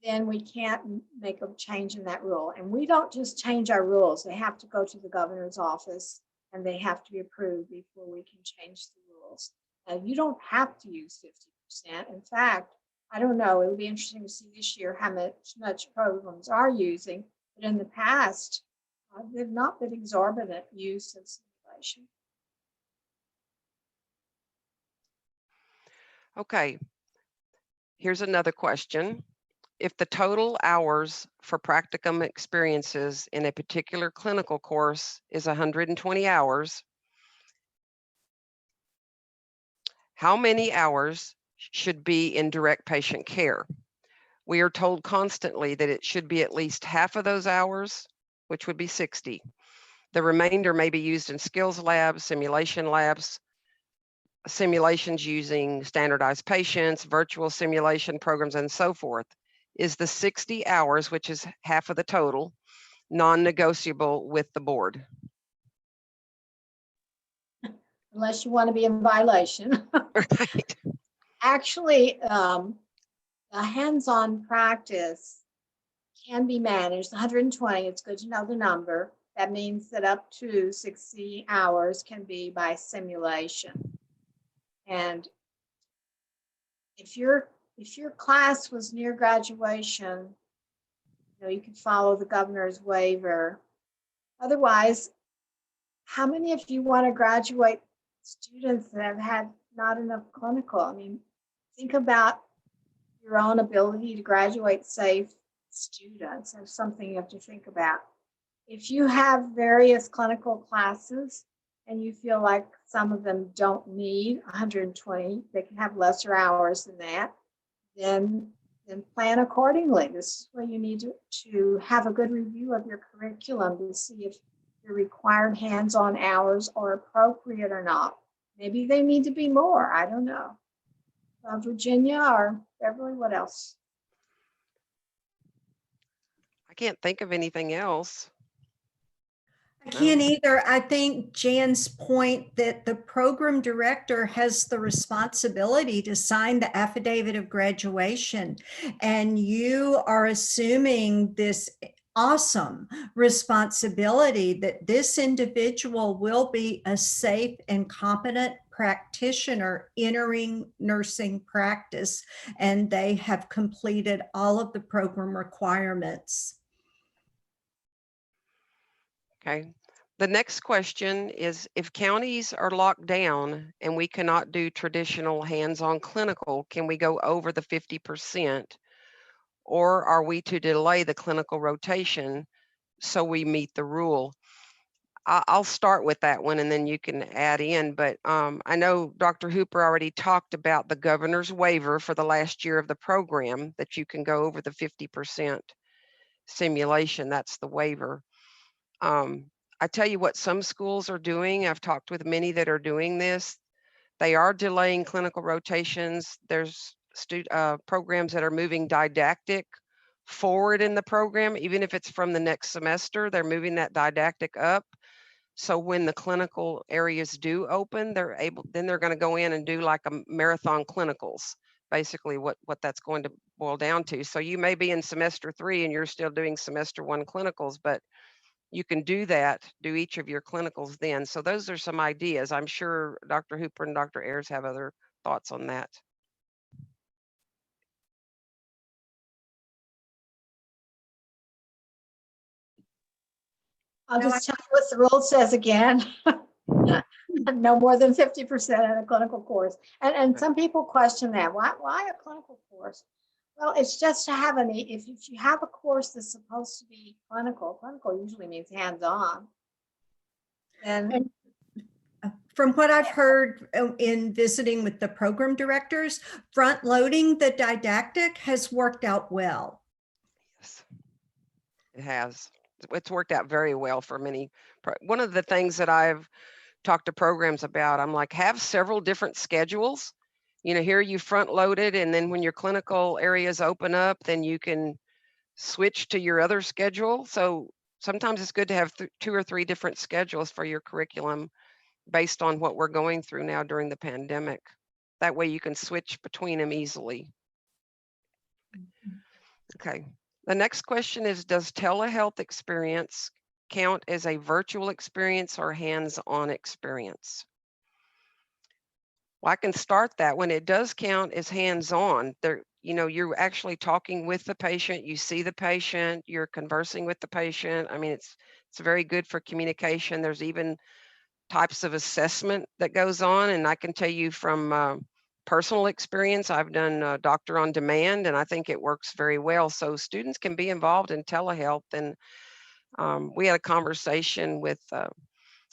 then we can't make a change in that rule. And we don't just change our rules. They have to go to the governor's office and they have to be approved before we can change the rules. And you don't have to use 50%. In fact, I don't know, it would be interesting to see this year how much programs are using, but in the past, they've not been exorbitant use of simulation. Okay, here's another question. If the total hours for practicum experiences in a particular clinical course is 120 hours, how many hours should be in direct patient care? We are told constantly that it should be at least half of those hours, which would be 60. The remainder may be used in skills labs, simulations using standardized patients, virtual simulation programs, and so forth. Is the 60 hours, which is half of the total, non-negotiable with the board? Unless you want to be in violation. Right. Actually, a hands-on practice can be managed. 120, it's good to know the number. That means that up to 60 hours can be by simulation. And if your class was near graduation, you could follow the governor's waiver. Otherwise, how many of you want to graduate students that have had not enough clinical? I mean, think about your own ability to graduate safe students. That's something you have to think about. If you have various clinical classes and you feel like some of them don't need 120, they can have lesser hours than that, then plan accordingly. This is where you need to have a good review of your curriculum to see if your required hands-on hours are appropriate or not. Maybe they need to be more, I don't know. Virginia or Beverly, what else? I can't think of anything else. I can't either. I think Jan's point that the program director has the responsibility to sign the affidavit of graduation, and you are assuming this awesome responsibility that this individual will be a safe and competent practitioner entering nursing practice, and they have completed all of the program requirements. Okay. The next question is, if counties are locked down and we cannot do traditional hands-on clinical, can we go over the 50%? Or are we to delay the clinical rotation so we meet the rule? I'll start with that one and then you can add in, but I know Dr. Hooper already talked about the governor's waiver for the last year of the program, that you can go over the 50% simulation. That's the waiver. I tell you what, some schools are doing, I've talked with many that are doing this. They are delaying clinical rotations. There's programs that are moving didactic forward in the program, even if it's from the next semester, they're moving that didactic up. So when the clinical areas do open, then they're going to go in and do like a marathon clinicals, basically what that's going to boil down to. So you may be in semester 3 and you're still doing semester 1 clinicals, but you can do each of your clinicals then. So those are some ideas. I'm sure Dr. Hooper and Dr. Ayers have other thoughts on that. I'll No, just tell you what the rule says again. No more than 50% in a clinical course. And some people question that. Why a clinical course? Well, it's just to have if you have a course that's supposed to be clinical usually means hands-on. And from what I've heard in visiting with the program directors, front loading the didactic has worked out well. Yes, it has. It's worked out very well for many. One of the things that I've talked to programs about, I'm like, have several different schedules. You know, here you front loaded, and then when your clinical areas open up, then you can switch to your other schedule. So sometimes it's good to have 2 or 3 different schedules for your curriculum based on what we're going through now during the pandemic. That way you can switch between them easily. Okay. The next question is, does telehealth experience count as a virtual experience or hands-on experience? Well, I can start that. When it does count as hands-on, you know, you're actually talking with the patient, you see the patient, you're conversing with the patient. I mean, it's very good for communication. There's even types of assessment that goes on, and I can tell you from personal experience, I've done doctor on demand, and I think it works very well. So students can be involved in telehealth, and we had a conversation with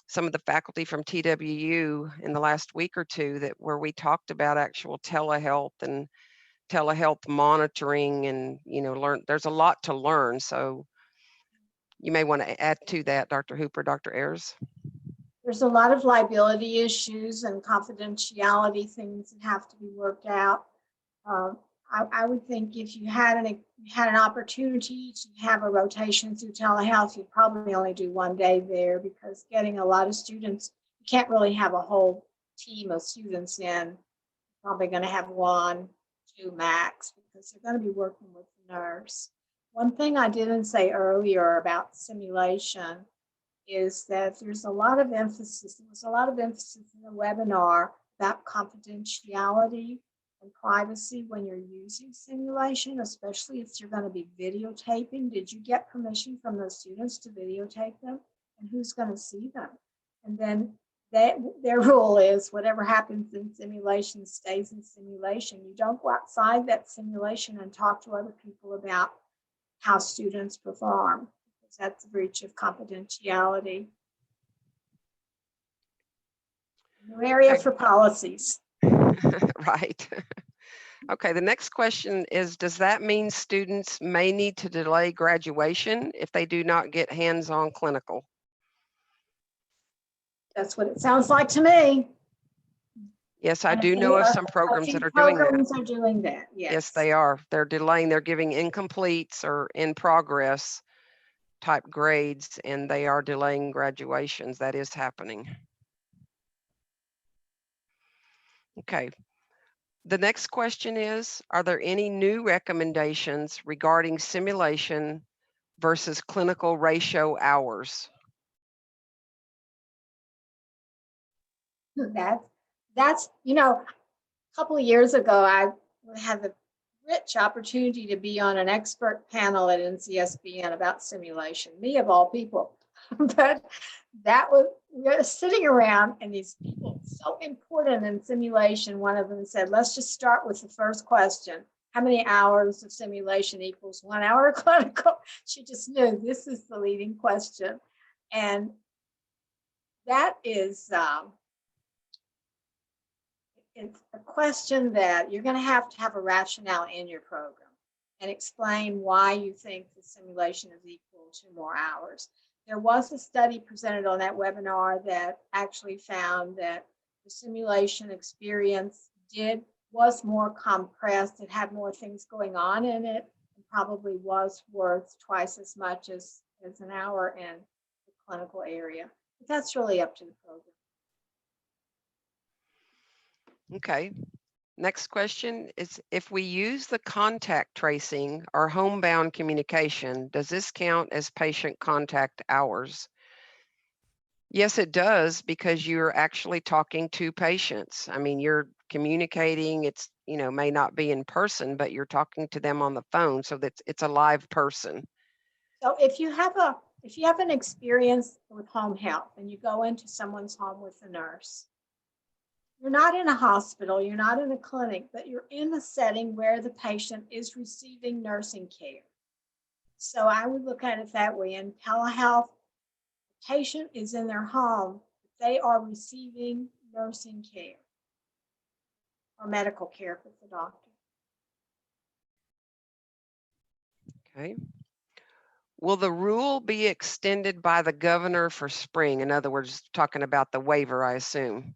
some of the faculty from TWU in the last week or two where we talked about actual telehealth and telehealth monitoring, and you know, there's a lot to learn. So you may want to add to that, Dr. Hooper, Dr. Ayers. There's a lot of liability issues and confidentiality things that have to be worked out. I would think if you had an opportunity to have a rotation through telehealth, you'd probably only do 1 day there, because getting a lot of students, you can't really have a whole team of students in. Probably going to have 1, 2 max, because they're going to be working with the nurse. One thing I didn't say earlier about simulation is that there's a lot of emphasis. There was a lot of emphasis in the webinar about confidentiality and privacy when you're using simulation, especially if you're going to be videotaping. Did you get permission from the students to videotape them? And who's going to see them? And then their rule is whatever happens in simulation stays in simulation. You don't go outside that simulation and talk to other people about how students perform, because that's a breach of confidentiality. New area for policies. Right. Okay, the next question is, does that mean students may need to delay graduation if they do not get hands-on clinical? That's what it sounds like to me. Yes, I do know of some programs that are doing that. Programs are doing that, yes. Yes, they are. They're delaying, they're giving incompletes or in progress type grades, and they are delaying graduations. That is happening. Okay. The next question is, are there any new recommendations regarding simulation versus clinical ratio hours? That's, you know, a couple of years ago, I had the rich opportunity to be on an expert panel at NCSBN about simulation, me of all people. But that was, we were sitting around, and these people so important in simulation, one of them said, let's just start with the first question. How many hours of simulation equals 1 hour of clinical? She just knew this is the leading question. And that is, it's a question that you're going to have a rationale in your program and explain why you think the simulation is equal to more hours. There was a study presented on that webinar that actually found that the simulation experience was more compressed. It had more things going on in it, and probably was worth twice as much as an hour in the clinical area. But that's really up to the program. Okay. Next question is, if we use the contact tracing or homebound communication, does this count as patient contact hours? Yes, it does, because you're actually talking to patients. I mean, you're communicating, it's, you know, may not be in person, but you're talking to them on the phone, so that it's a live person. So if you have a if you have an experience with home health and you go into someone's home with a nurse, you're not in a hospital, you're not in a clinic, but you're in a setting where the patient is receiving nursing care. So I would look at it that way. In telehealth, the patient is in their home, they are receiving nursing care or medical care with the doctor. Okay. Will the rule be extended by the governor for spring? In other words, talking about the waiver, I assume.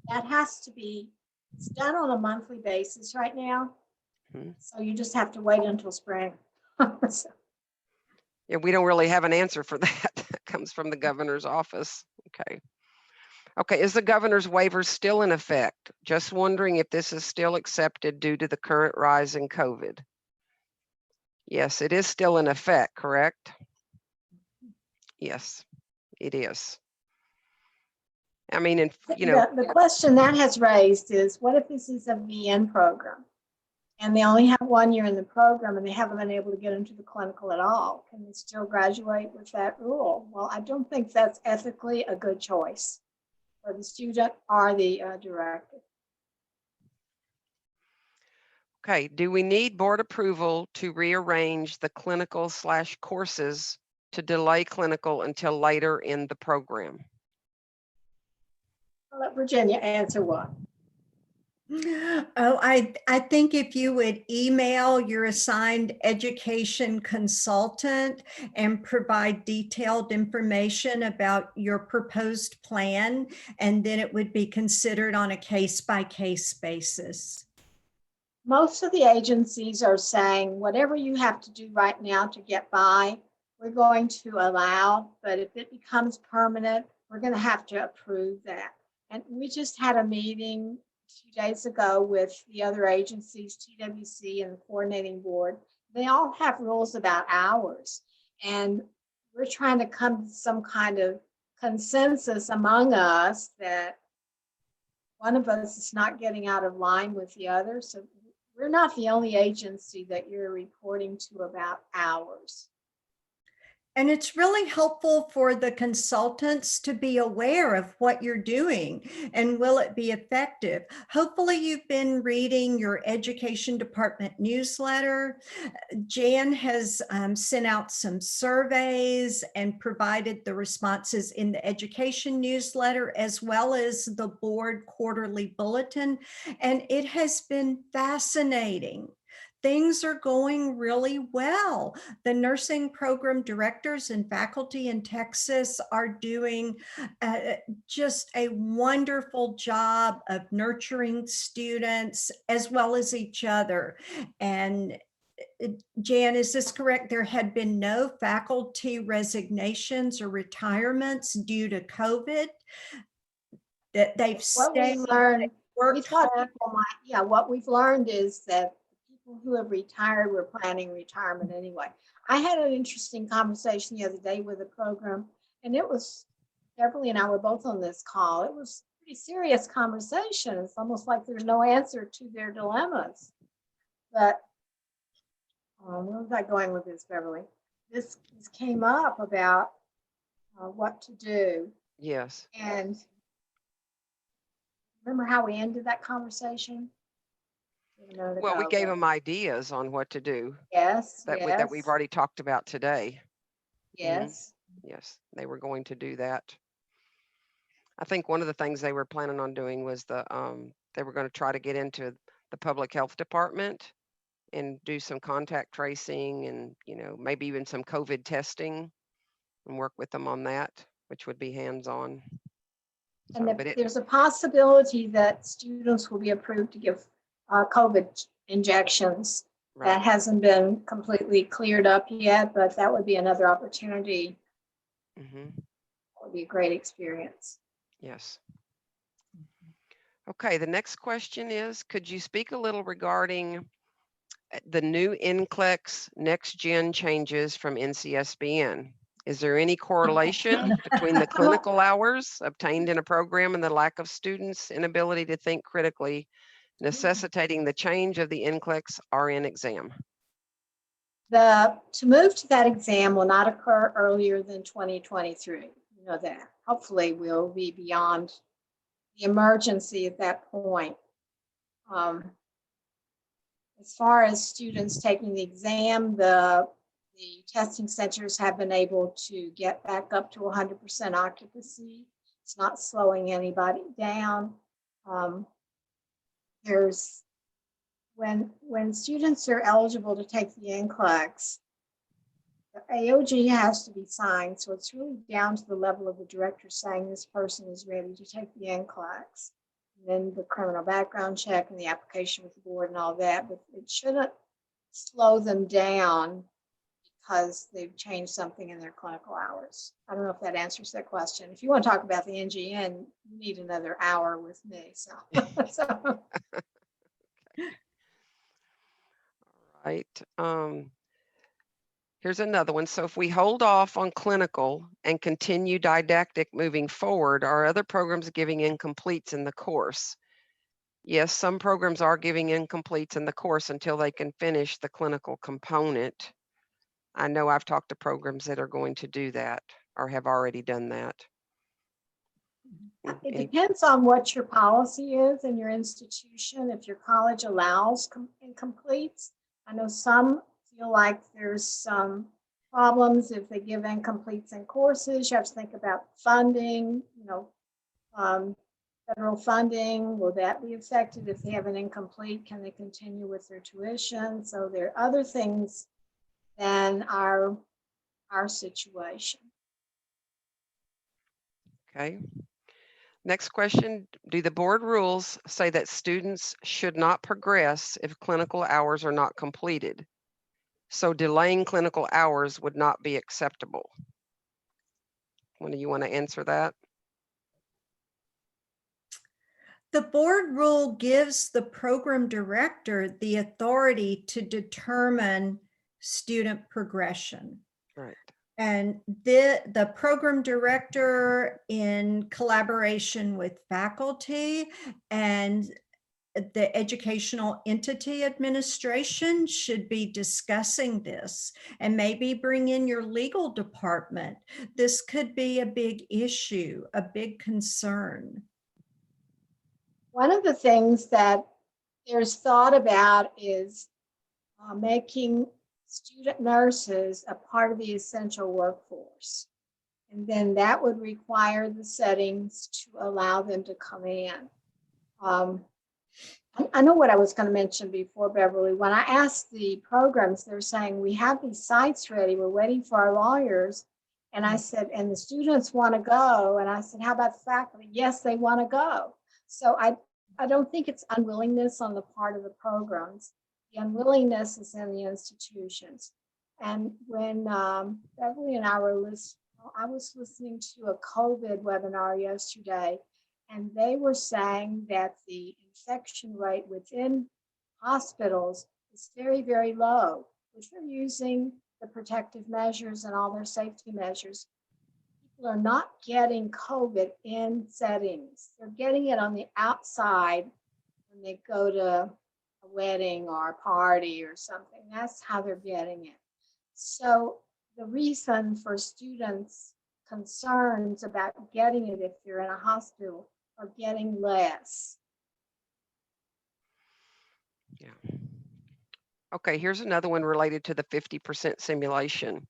That has to be, it's done on a monthly basis right now. So you just have to wait until spring. So, Yeah, we don't really have an answer for that. That comes from the governor's office. Okay. Okay, is the governor's waiver still in effect? Just wondering if this is still accepted due to the current rise in COVID. Yes, it is still in effect, correct? Yes, it is. I mean, and you know, the question that has raised is, what if this is a VN program and they only have 1 year in the program and they haven't been able to get into the clinical at all? Can they still graduate with that rule? Well, I don't think that's ethically a good choice for the student or the director. okay, do we need board approval to rearrange the clinical/courses to delay clinical until later in the program? I'll let Virginia answer what. Oh, I think if you would email your assigned education consultant and provide detailed information about your proposed plan, and then it would be considered on a case-by-case basis. Most of the agencies are saying, whatever you have to do right now to get by, we're going to allow, but if it becomes permanent, we're going to have to approve that. And we just had a meeting 2 days ago with the other agencies, TWC and the coordinating board. They all have rules about hours. And we're trying to come to some kind of consensus among us that one of us is not getting out of line with the other. So we're not the only agency that you're reporting to about hours. And it's really helpful for the consultants to be aware of what you're doing and will it be effective. Hopefully you've been reading your education department newsletter. Jan has sent out some surveys and provided the responses in the education newsletter as well as the board quarterly bulletin. And it has been fascinating. Things are going really well. The nursing program directors and faculty in Texas are doing just a wonderful job of nurturing students as well as each other. And Jan, is this correct? There had been no faculty resignations or retirements due to COVID. That they've stayed. What we've learned is that people who have retired were planning retirement anyway. I had an interesting conversation the other day with a program, and it was, Beverly and I were both on this call. It was a pretty serious conversation. It's almost like there's no answer to their dilemmas. But where was I going with this, Beverly? This came up about what to do. Yes. And remember how we ended that conversation? Well, we gave them ideas on what to do. Yes. That we've already talked about today. Yes. Yes, they were going to do that. I think one of the things they were planning on doing was they were going to try to get into the public health department and do some contact tracing and, you know, maybe even some COVID testing and work with them on that, which would be hands-on. And there's a possibility that students will be approved to give COVID injections. Right. That hasn't been completely cleared up yet, but that would be another opportunity. It would be a great experience. Yes. Okay, the next question is, could you speak a little regarding the new NCLEX next gen changes from NCSBN? Is there any correlation between the clinical hours obtained in a program and the lack of students' inability to think critically, necessitating the change of the NCLEX RN exam? To move to that exam will not occur earlier than 2023. You know that. Hopefully we'll be beyond the emergency at that point. As far as students taking the exam, the testing centers have been able to get back up to 100% occupancy. It's not slowing anybody down. When students are eligible to take the NCLEX, the AOG has to be signed, so it's really down to the level of the director saying this person is ready to take the NCLEX. And then the criminal background check and the application with the board and all that, but it shouldn't slow them down because they've changed something in their clinical hours. I don't know if that answers that question. If you want to talk about the NGN, you need another hour with me. So. Right. Here's another one. So if we hold off on clinical and continue didactic moving forward, are other programs giving incompletes in the course? Yes, some programs are giving incompletes in the course until they can finish the clinical component. I know I've talked to programs that are going to do that or have already done that. It depends on what your policy is in your institution. If your college allows incompletes, I know some feel like there's some problems if they give incompletes in courses. You have to think about funding, federal funding. Will that be affected if they have an incomplete? Can they continue with their tuition? So there are other things than our situation. Okay. Next question, do the board rules say that students should not progress if clinical hours are not completed? So delaying clinical hours would not be acceptable. When do you want to answer that? The board rule gives the program director the authority to determine student progression. Right. And the program director, in collaboration with faculty and the educational entity administration, should be discussing this, and maybe bring in your legal department. This could be a big issue, a big concern. One of the things that there's thought about is making student nurses a part of the essential workforce. And then that would require the settings to allow them to come in. I know what I was going to mention before, Beverly. When I asked the programs, they're saying, we have these sites ready, we're waiting for our lawyers. And I said, and the students want to go. And I said, how about the faculty? Yes, they want to go. So I don't think it's unwillingness on the part of the programs. The unwillingness is in the institutions. And when Beverly and I were listening, I was listening to a COVID webinar yesterday, and they were saying that the infection rate within hospitals is very, very low, which they're using the protective measures and all their safety measures. People are not getting COVID in settings. They're getting it on the outside when they go to a wedding or a party or something. That's how they're getting it. So the reason for students' concerns about getting it if you're in a hospital are getting less. Yeah. Okay, here's another one related to the 50% simulation.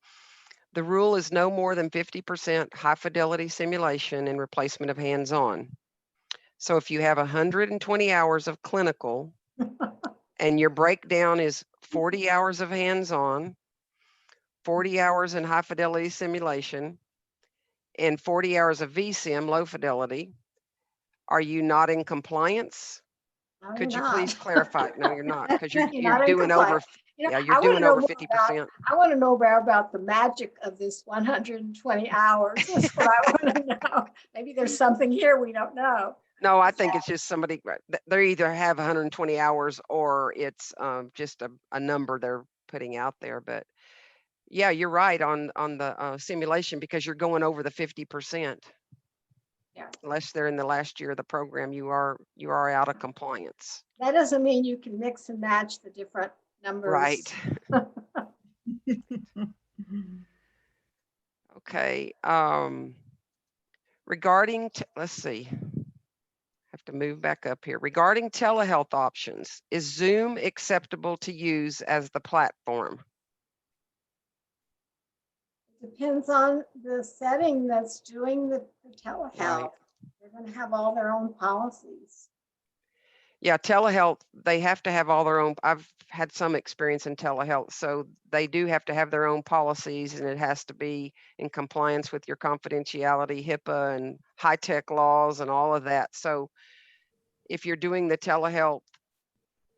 The rule is no more than 50% high fidelity simulation in replacement of hands-on. So if you have 120 hours of clinical and your breakdown is 40 hours of hands-on, 40 hours in high fidelity simulation, and 40 hours of VSIM, low fidelity, are you not in compliance? No, Could you you're please not. clarify? No, you're not, because you're not in doing over, compliance. You know, yeah, you're I wanna doing know over more 50%. I want to know more about the magic of this 120 hours. That's what I want to know. Maybe there's something here we don't know. No, I think it's just somebody, they either have 120 hours or it's just a number they're putting out there. But yeah, you're right on the simulation, because you're going over the 50%. Yeah. Unless they're in the last year of the program, you are out of compliance. That doesn't mean you can mix and match the different numbers. Right. Okay. Regarding, let's see, have to move back up here. Regarding telehealth options, is Zoom acceptable to use as the platform? Depends on the setting that's doing the telehealth. Right. They're going to have all their own policies. Yeah, telehealth, they have to have all their own. I've had some experience in telehealth, so they do have to have their own policies, and it has to be in compliance with your confidentiality, HIPAA, and high-tech laws and all of that. So if you're doing the telehealth,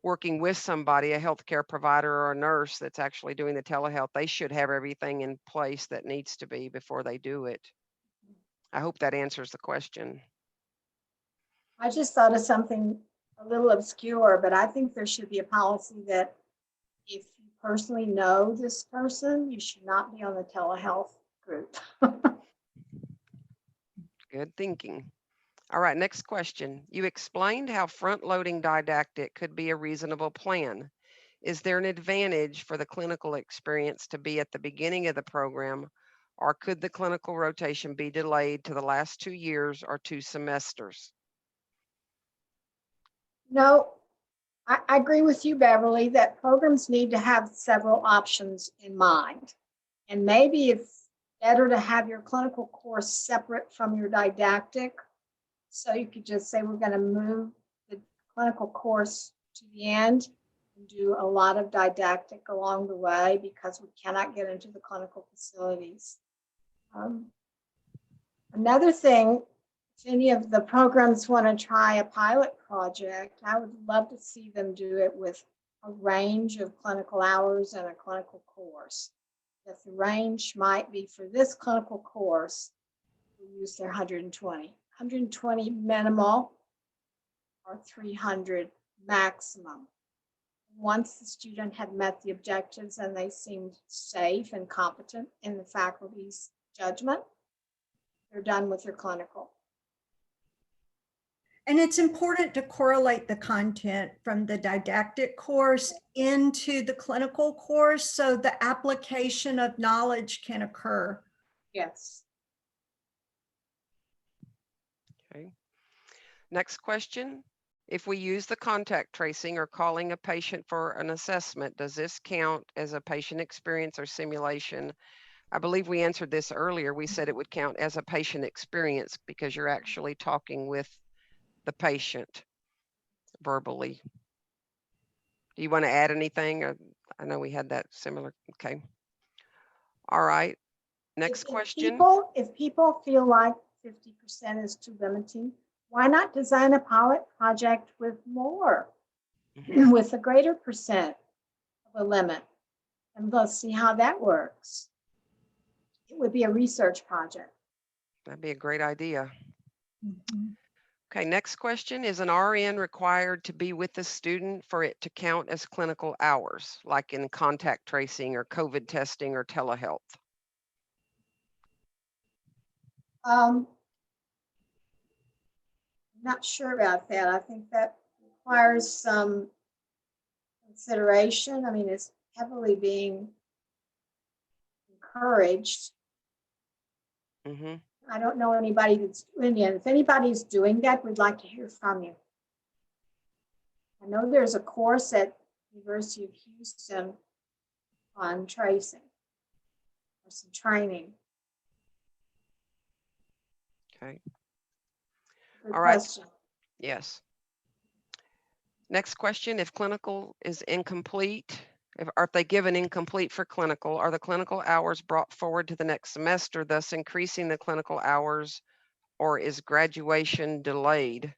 working with somebody, a healthcare provider or a nurse that's actually doing the telehealth, they should have everything in place that needs to be before they do it. I hope that answers the question. I just thought of something a little obscure, but I think there should be a policy that if you personally know this person, you should not be on the telehealth group. Good thinking. All right, next question. You explained how front-loading didactic could be a reasonable plan. Is there an advantage for the clinical experience to be at the beginning of the program, or could the clinical rotation be delayed to the last 2 years or 2 semesters? No, I agree with you, Beverly, that programs need to have several options in mind. And maybe it's better to have your clinical course separate from your didactic. So you could just say, we're going to move the clinical course to the end and do a lot of didactic along the way because we cannot get into the clinical facilities. Another thing, if any of the programs want to try a pilot project, I would love to see them do it with a range of clinical hours and a clinical course. If the range might be for this clinical course, we use their 120 minimal or 300 maximum. Once the student had met the objectives and they seemed safe and competent in the faculty's judgment, they're done with their clinical. And it's important to correlate the content from the didactic course into the clinical course so the application of knowledge can occur. Yes. Okay. Next question. If we use the contact tracing or calling a patient for an assessment, does this count as a patient experience or simulation? I believe we answered this earlier. We said it would count as a patient experience because you're actually talking with the patient verbally. Do you want to add anything? I know we had that similar. Okay. All right. Next question. If people feel like 50% is too limiting, why not design a pilot project with more, with a greater percent of a limit? And let's see how that works. It would be a research project. That'd be a great idea. Mhm. Okay, next question. Is an RN required to be with the student for it to count as clinical hours, like in contact tracing or COVID testing or telehealth? Not sure about that. I think that requires some consideration. I mean, it's heavily being encouraged. Mm-hmm. I don't know anybody that's doing it. If anybody's doing that, we'd like to hear from you. I know there's a course at University of Houston on tracing or some training. Okay. Good All right. question. Yes. Next question. If clinical is incomplete, if they given incomplete for clinical, are the clinical hours brought forward to the next semester, thus increasing the clinical hours, or is graduation delayed?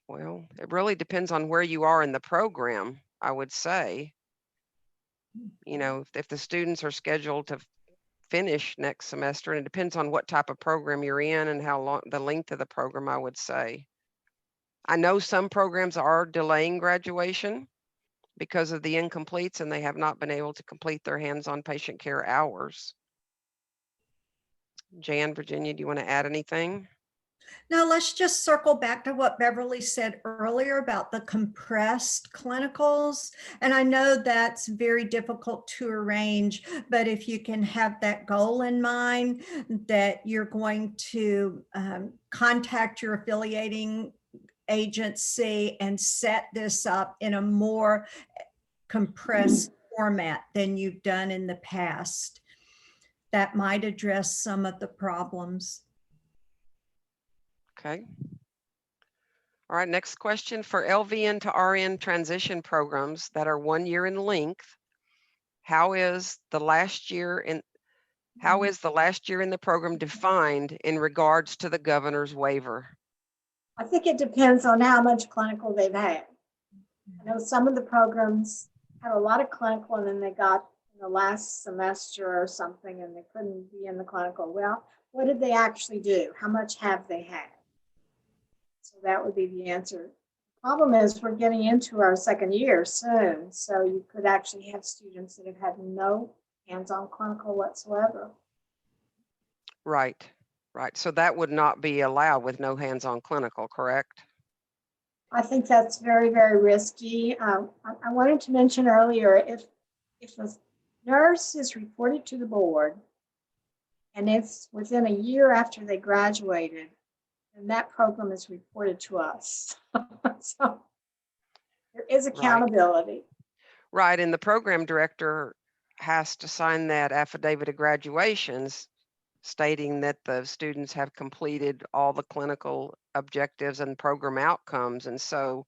Well, it really depends on where you are in the program, I would say. You know, if the students are scheduled to finish next semester, and it depends on what type of program you're in and how long, the length of the program, I would say. I know some programs are delaying graduation because of the incompletes and they have not been able to complete their hands-on patient care hours. Jan, Virginia, do you want to add anything? Now let's just circle back to what Beverly said earlier about the compressed clinicals. And I know that's very difficult to arrange, but if you can have that goal in mind that you're going to contact your affiliating agency and set this up in a more compressed format than you've done in the past, that might address some of the problems. Okay. All right, next question. For LVN to RN transition programs that are 1 year in length, how is the last year in the program defined in regards to the governor's waiver? I think it depends on how much clinical they've had. I know some of the programs had a lot of clinical and then they got in the last semester or something and they couldn't be in the clinical. Well, what did they actually do? How much have they had? So that would be the answer. Problem is we're getting into our second year soon. So you could actually have students that have had no hands-on clinical whatsoever. Right, right. So that would not be allowed with no hands-on clinical, correct? I think that's very, very risky. I wanted to mention earlier, if a nurse is reported to the board and it's within a year after they graduated, then that program is reported to us. So there is accountability. Right, and the program director has to sign that affidavit of graduations stating that the students have completed all the clinical objectives and program outcomes. And so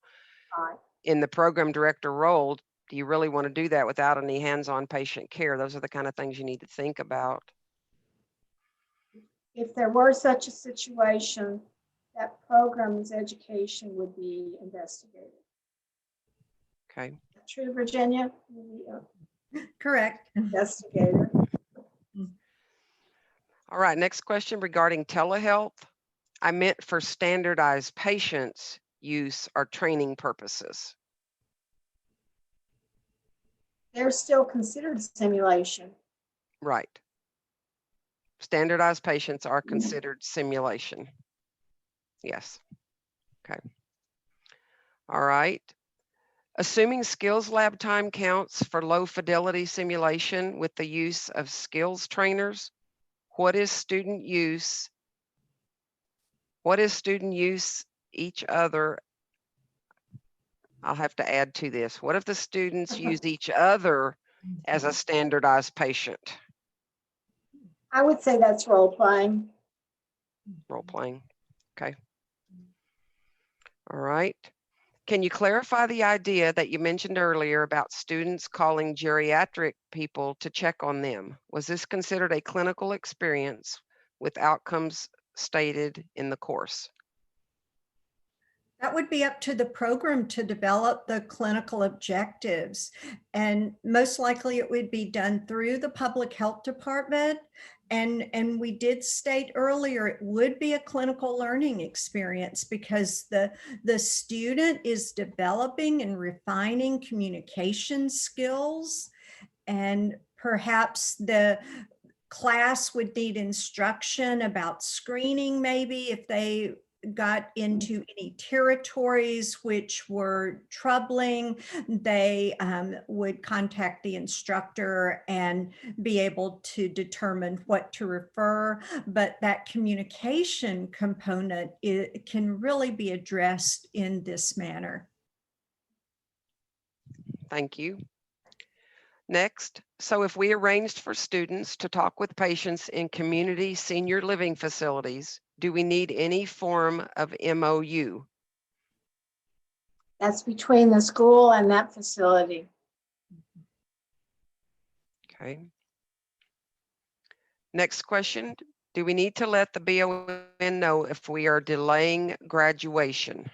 in the program director role, do you really want to do that without any hands-on patient care? Those are the kind of things you need to think about. If there were such a situation, that program's education would be investigated. Okay. True, Virginia? Correct. Investigator. All right, next question regarding telehealth. I meant for standardized patients use or training purposes. They're still considered simulation. Right. Standardized patients are considered simulation. Yes. Okay. All right. Assuming skills lab time counts for low fidelity simulation with the use of skills trainers, what is student use? What is student use each other? I'll have to add to this. What if the students use each other as a standardized patient? I would say that's role playing. Role playing. Okay. All right. Can you clarify the idea that you mentioned earlier about students calling geriatric people to check on them? Was this considered a clinical experience with outcomes stated in the course? That would be up to the program to develop the clinical objectives. And most likely it would be done through the public health department. And we did state earlier, it would be a clinical learning experience because the student is developing and refining communication skills. And perhaps the class would need instruction about screening, maybe if they got into any territories which were troubling, they would contact the instructor and be able to determine what to refer. But that communication component can really be addressed in this manner. Thank you. Next, so if we arranged for students to talk with patients in community senior living facilities, do we need any form of MOU? That's between the school and that facility. Okay. Next question, do we need to let the BON know if we are delaying graduation?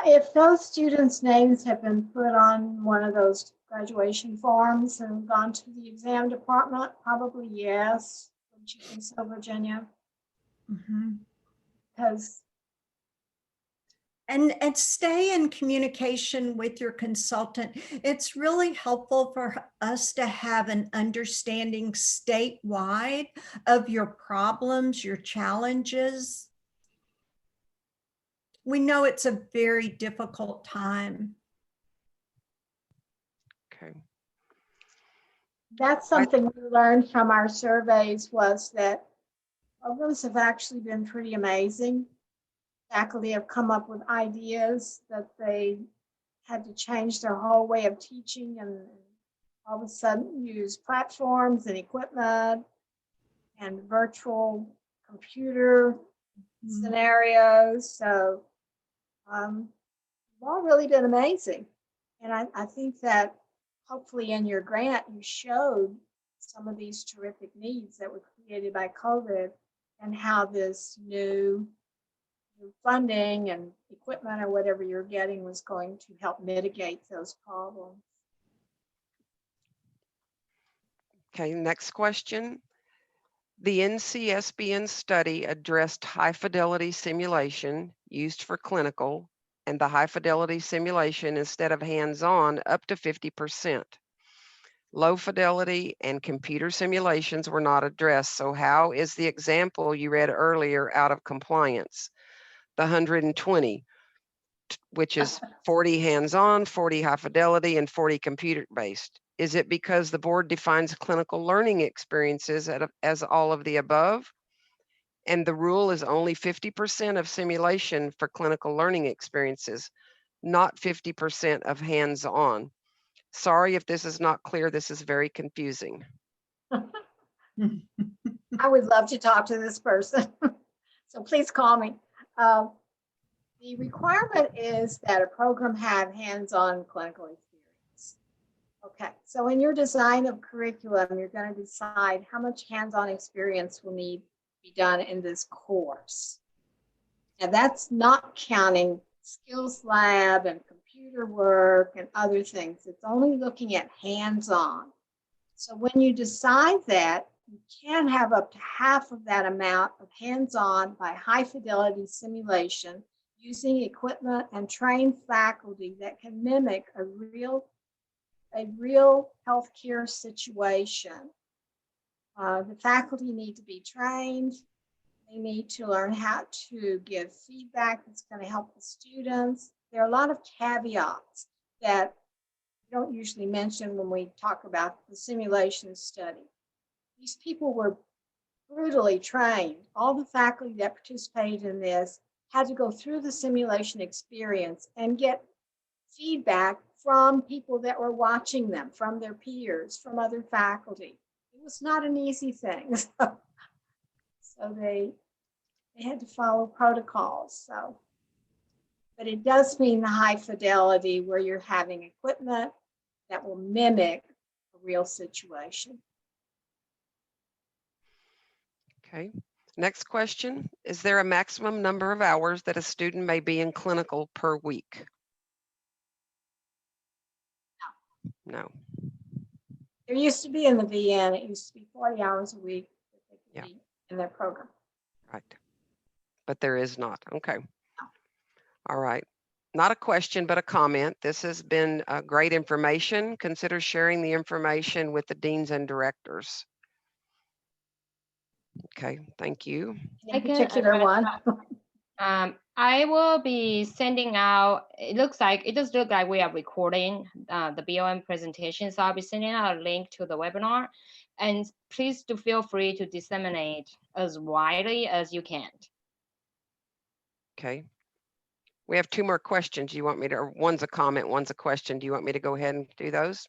If those students' names have been put on one of those graduation forms and gone to the exam department, probably yes. Don't you think so, Virginia? Mm-hmm. Because And stay in communication with your consultant. It's really helpful for us to have an understanding statewide of your problems, your challenges. We know it's a very difficult time. Okay. That's something we learned from our surveys, was that programs have actually been pretty amazing. Faculty have come up with ideas that they had to change their whole way of teaching, and all of a sudden use platforms and equipment and virtual computer scenarios. So you've all really been amazing. And I think that hopefully in your grant, you showed some of these terrific needs that were created by COVID, and how this new funding and equipment or whatever you're getting was going to help mitigate those problems. Okay, next question. The NCSBN study addressed high fidelity simulation used for clinical, and the high fidelity simulation instead of hands-on up to 50%. Low fidelity and computer simulations were not addressed. So how is the example you read earlier out of compliance? The 120, which is 40 hands-on, 40 high fidelity, and 40 computer-based. Is it because the board defines clinical learning experiences as all of the above? And the rule is only 50% of simulation for clinical learning experiences, not 50% of hands-on. Sorry if this is not clear, this is very confusing. I would love to talk to this person. So please call me. The requirement is that a program have hands-on clinical experience. Okay, so in your design of curriculum, you're going to decide how much hands-on experience will need to be done in this course. And that's not counting skills lab and computer work and other things. It's only looking at hands-on. So when you decide that, you can have up to half of that amount of hands-on by high fidelity simulation using equipment and trained faculty that can mimic a real healthcare situation. The faculty need to be trained. They need to learn how to give feedback that's going to help the students. There are a lot of caveats that we don't usually mention when we talk about the simulation study. These people were brutally trained. All the faculty that participated in this had to go through the simulation experience and get feedback from people that were watching them, from their peers, from other faculty. It was not an easy thing. So they had to follow protocols. So, but it does mean the high fidelity where you're having equipment that will mimic a real situation. Okay, next question. Is there a maximum number of hours that a student may be in clinical per week? No. There used to be in the VN, it used to be 40 hours a week that they could be in their program. Right. But there is not. Okay. All right. Not a question, but a comment. This has been great information. Consider sharing the information with the deans and directors. Okay, thank you. In particular one. I will be sending out, it does look like we are recording the BOM presentation. So I'll be sending out a link to the webinar, and please do feel free to disseminate as widely as you can. Okay. We have two more questions. You want me to, or one's a comment, one's a question. Do you want me to go ahead and do those?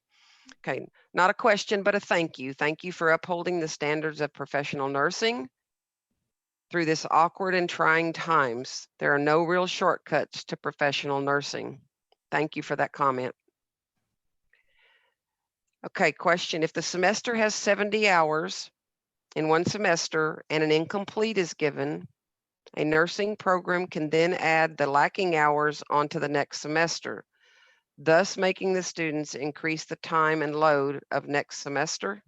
Okay, not a question, but a thank you. Thank you for upholding the standards of professional nursing through this awkward and trying times. There are no real shortcuts to professional nursing. Thank you for that comment. Okay, question. If the semester has 70 hours in one semester and an incomplete is given, a nursing program can then add the lacking hours onto the next semester, thus making the students increase the time and load of next semester.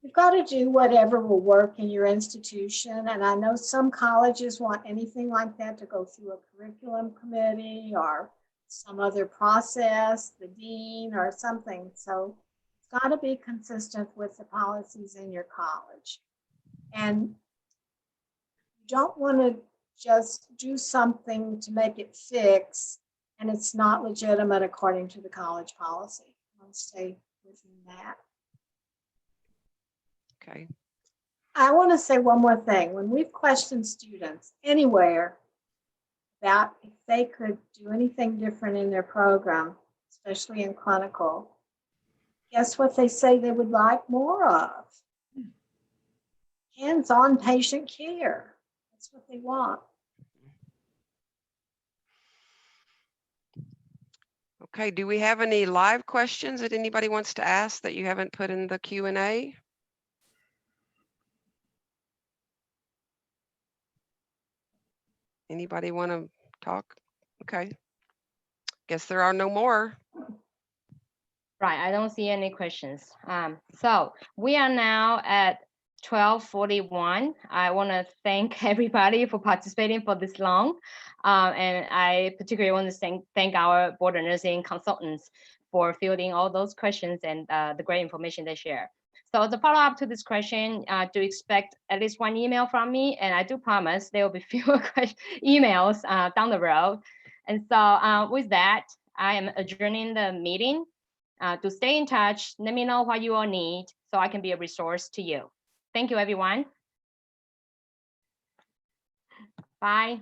You've got to do whatever will work in your institution. And I know some colleges want anything like that to go through a curriculum committee or some other process, the dean or something. So it's got to be consistent with the policies in your college. And you don't want to just do something to make it fix and it's not legitimate according to the college policy. I'll stay within that. Okay. I want to say one more thing. When we've questioned students anywhere about if they could do anything different in their program, especially in clinical, guess what they say they would like more of? Hands-on patient care. That's what they want. Okay, do we have any live questions that anybody wants to ask that you haven't put in the Q&A? Anybody want to talk? Okay. Guess there are no more. Right, I don't see any questions. So we are now at 12:41. I want to thank everybody for participating for this long. And I particularly want to thank our board of nursing consultants for fielding all those questions and the great information they share. So as a follow-up to this question, do expect at least one email from me, and I do promise there will be fewer emails down the road. And so with that, I am adjourning the meeting. To stay in touch, let me know what you all need so I can be a resource to you. Thank you, everyone. Bye.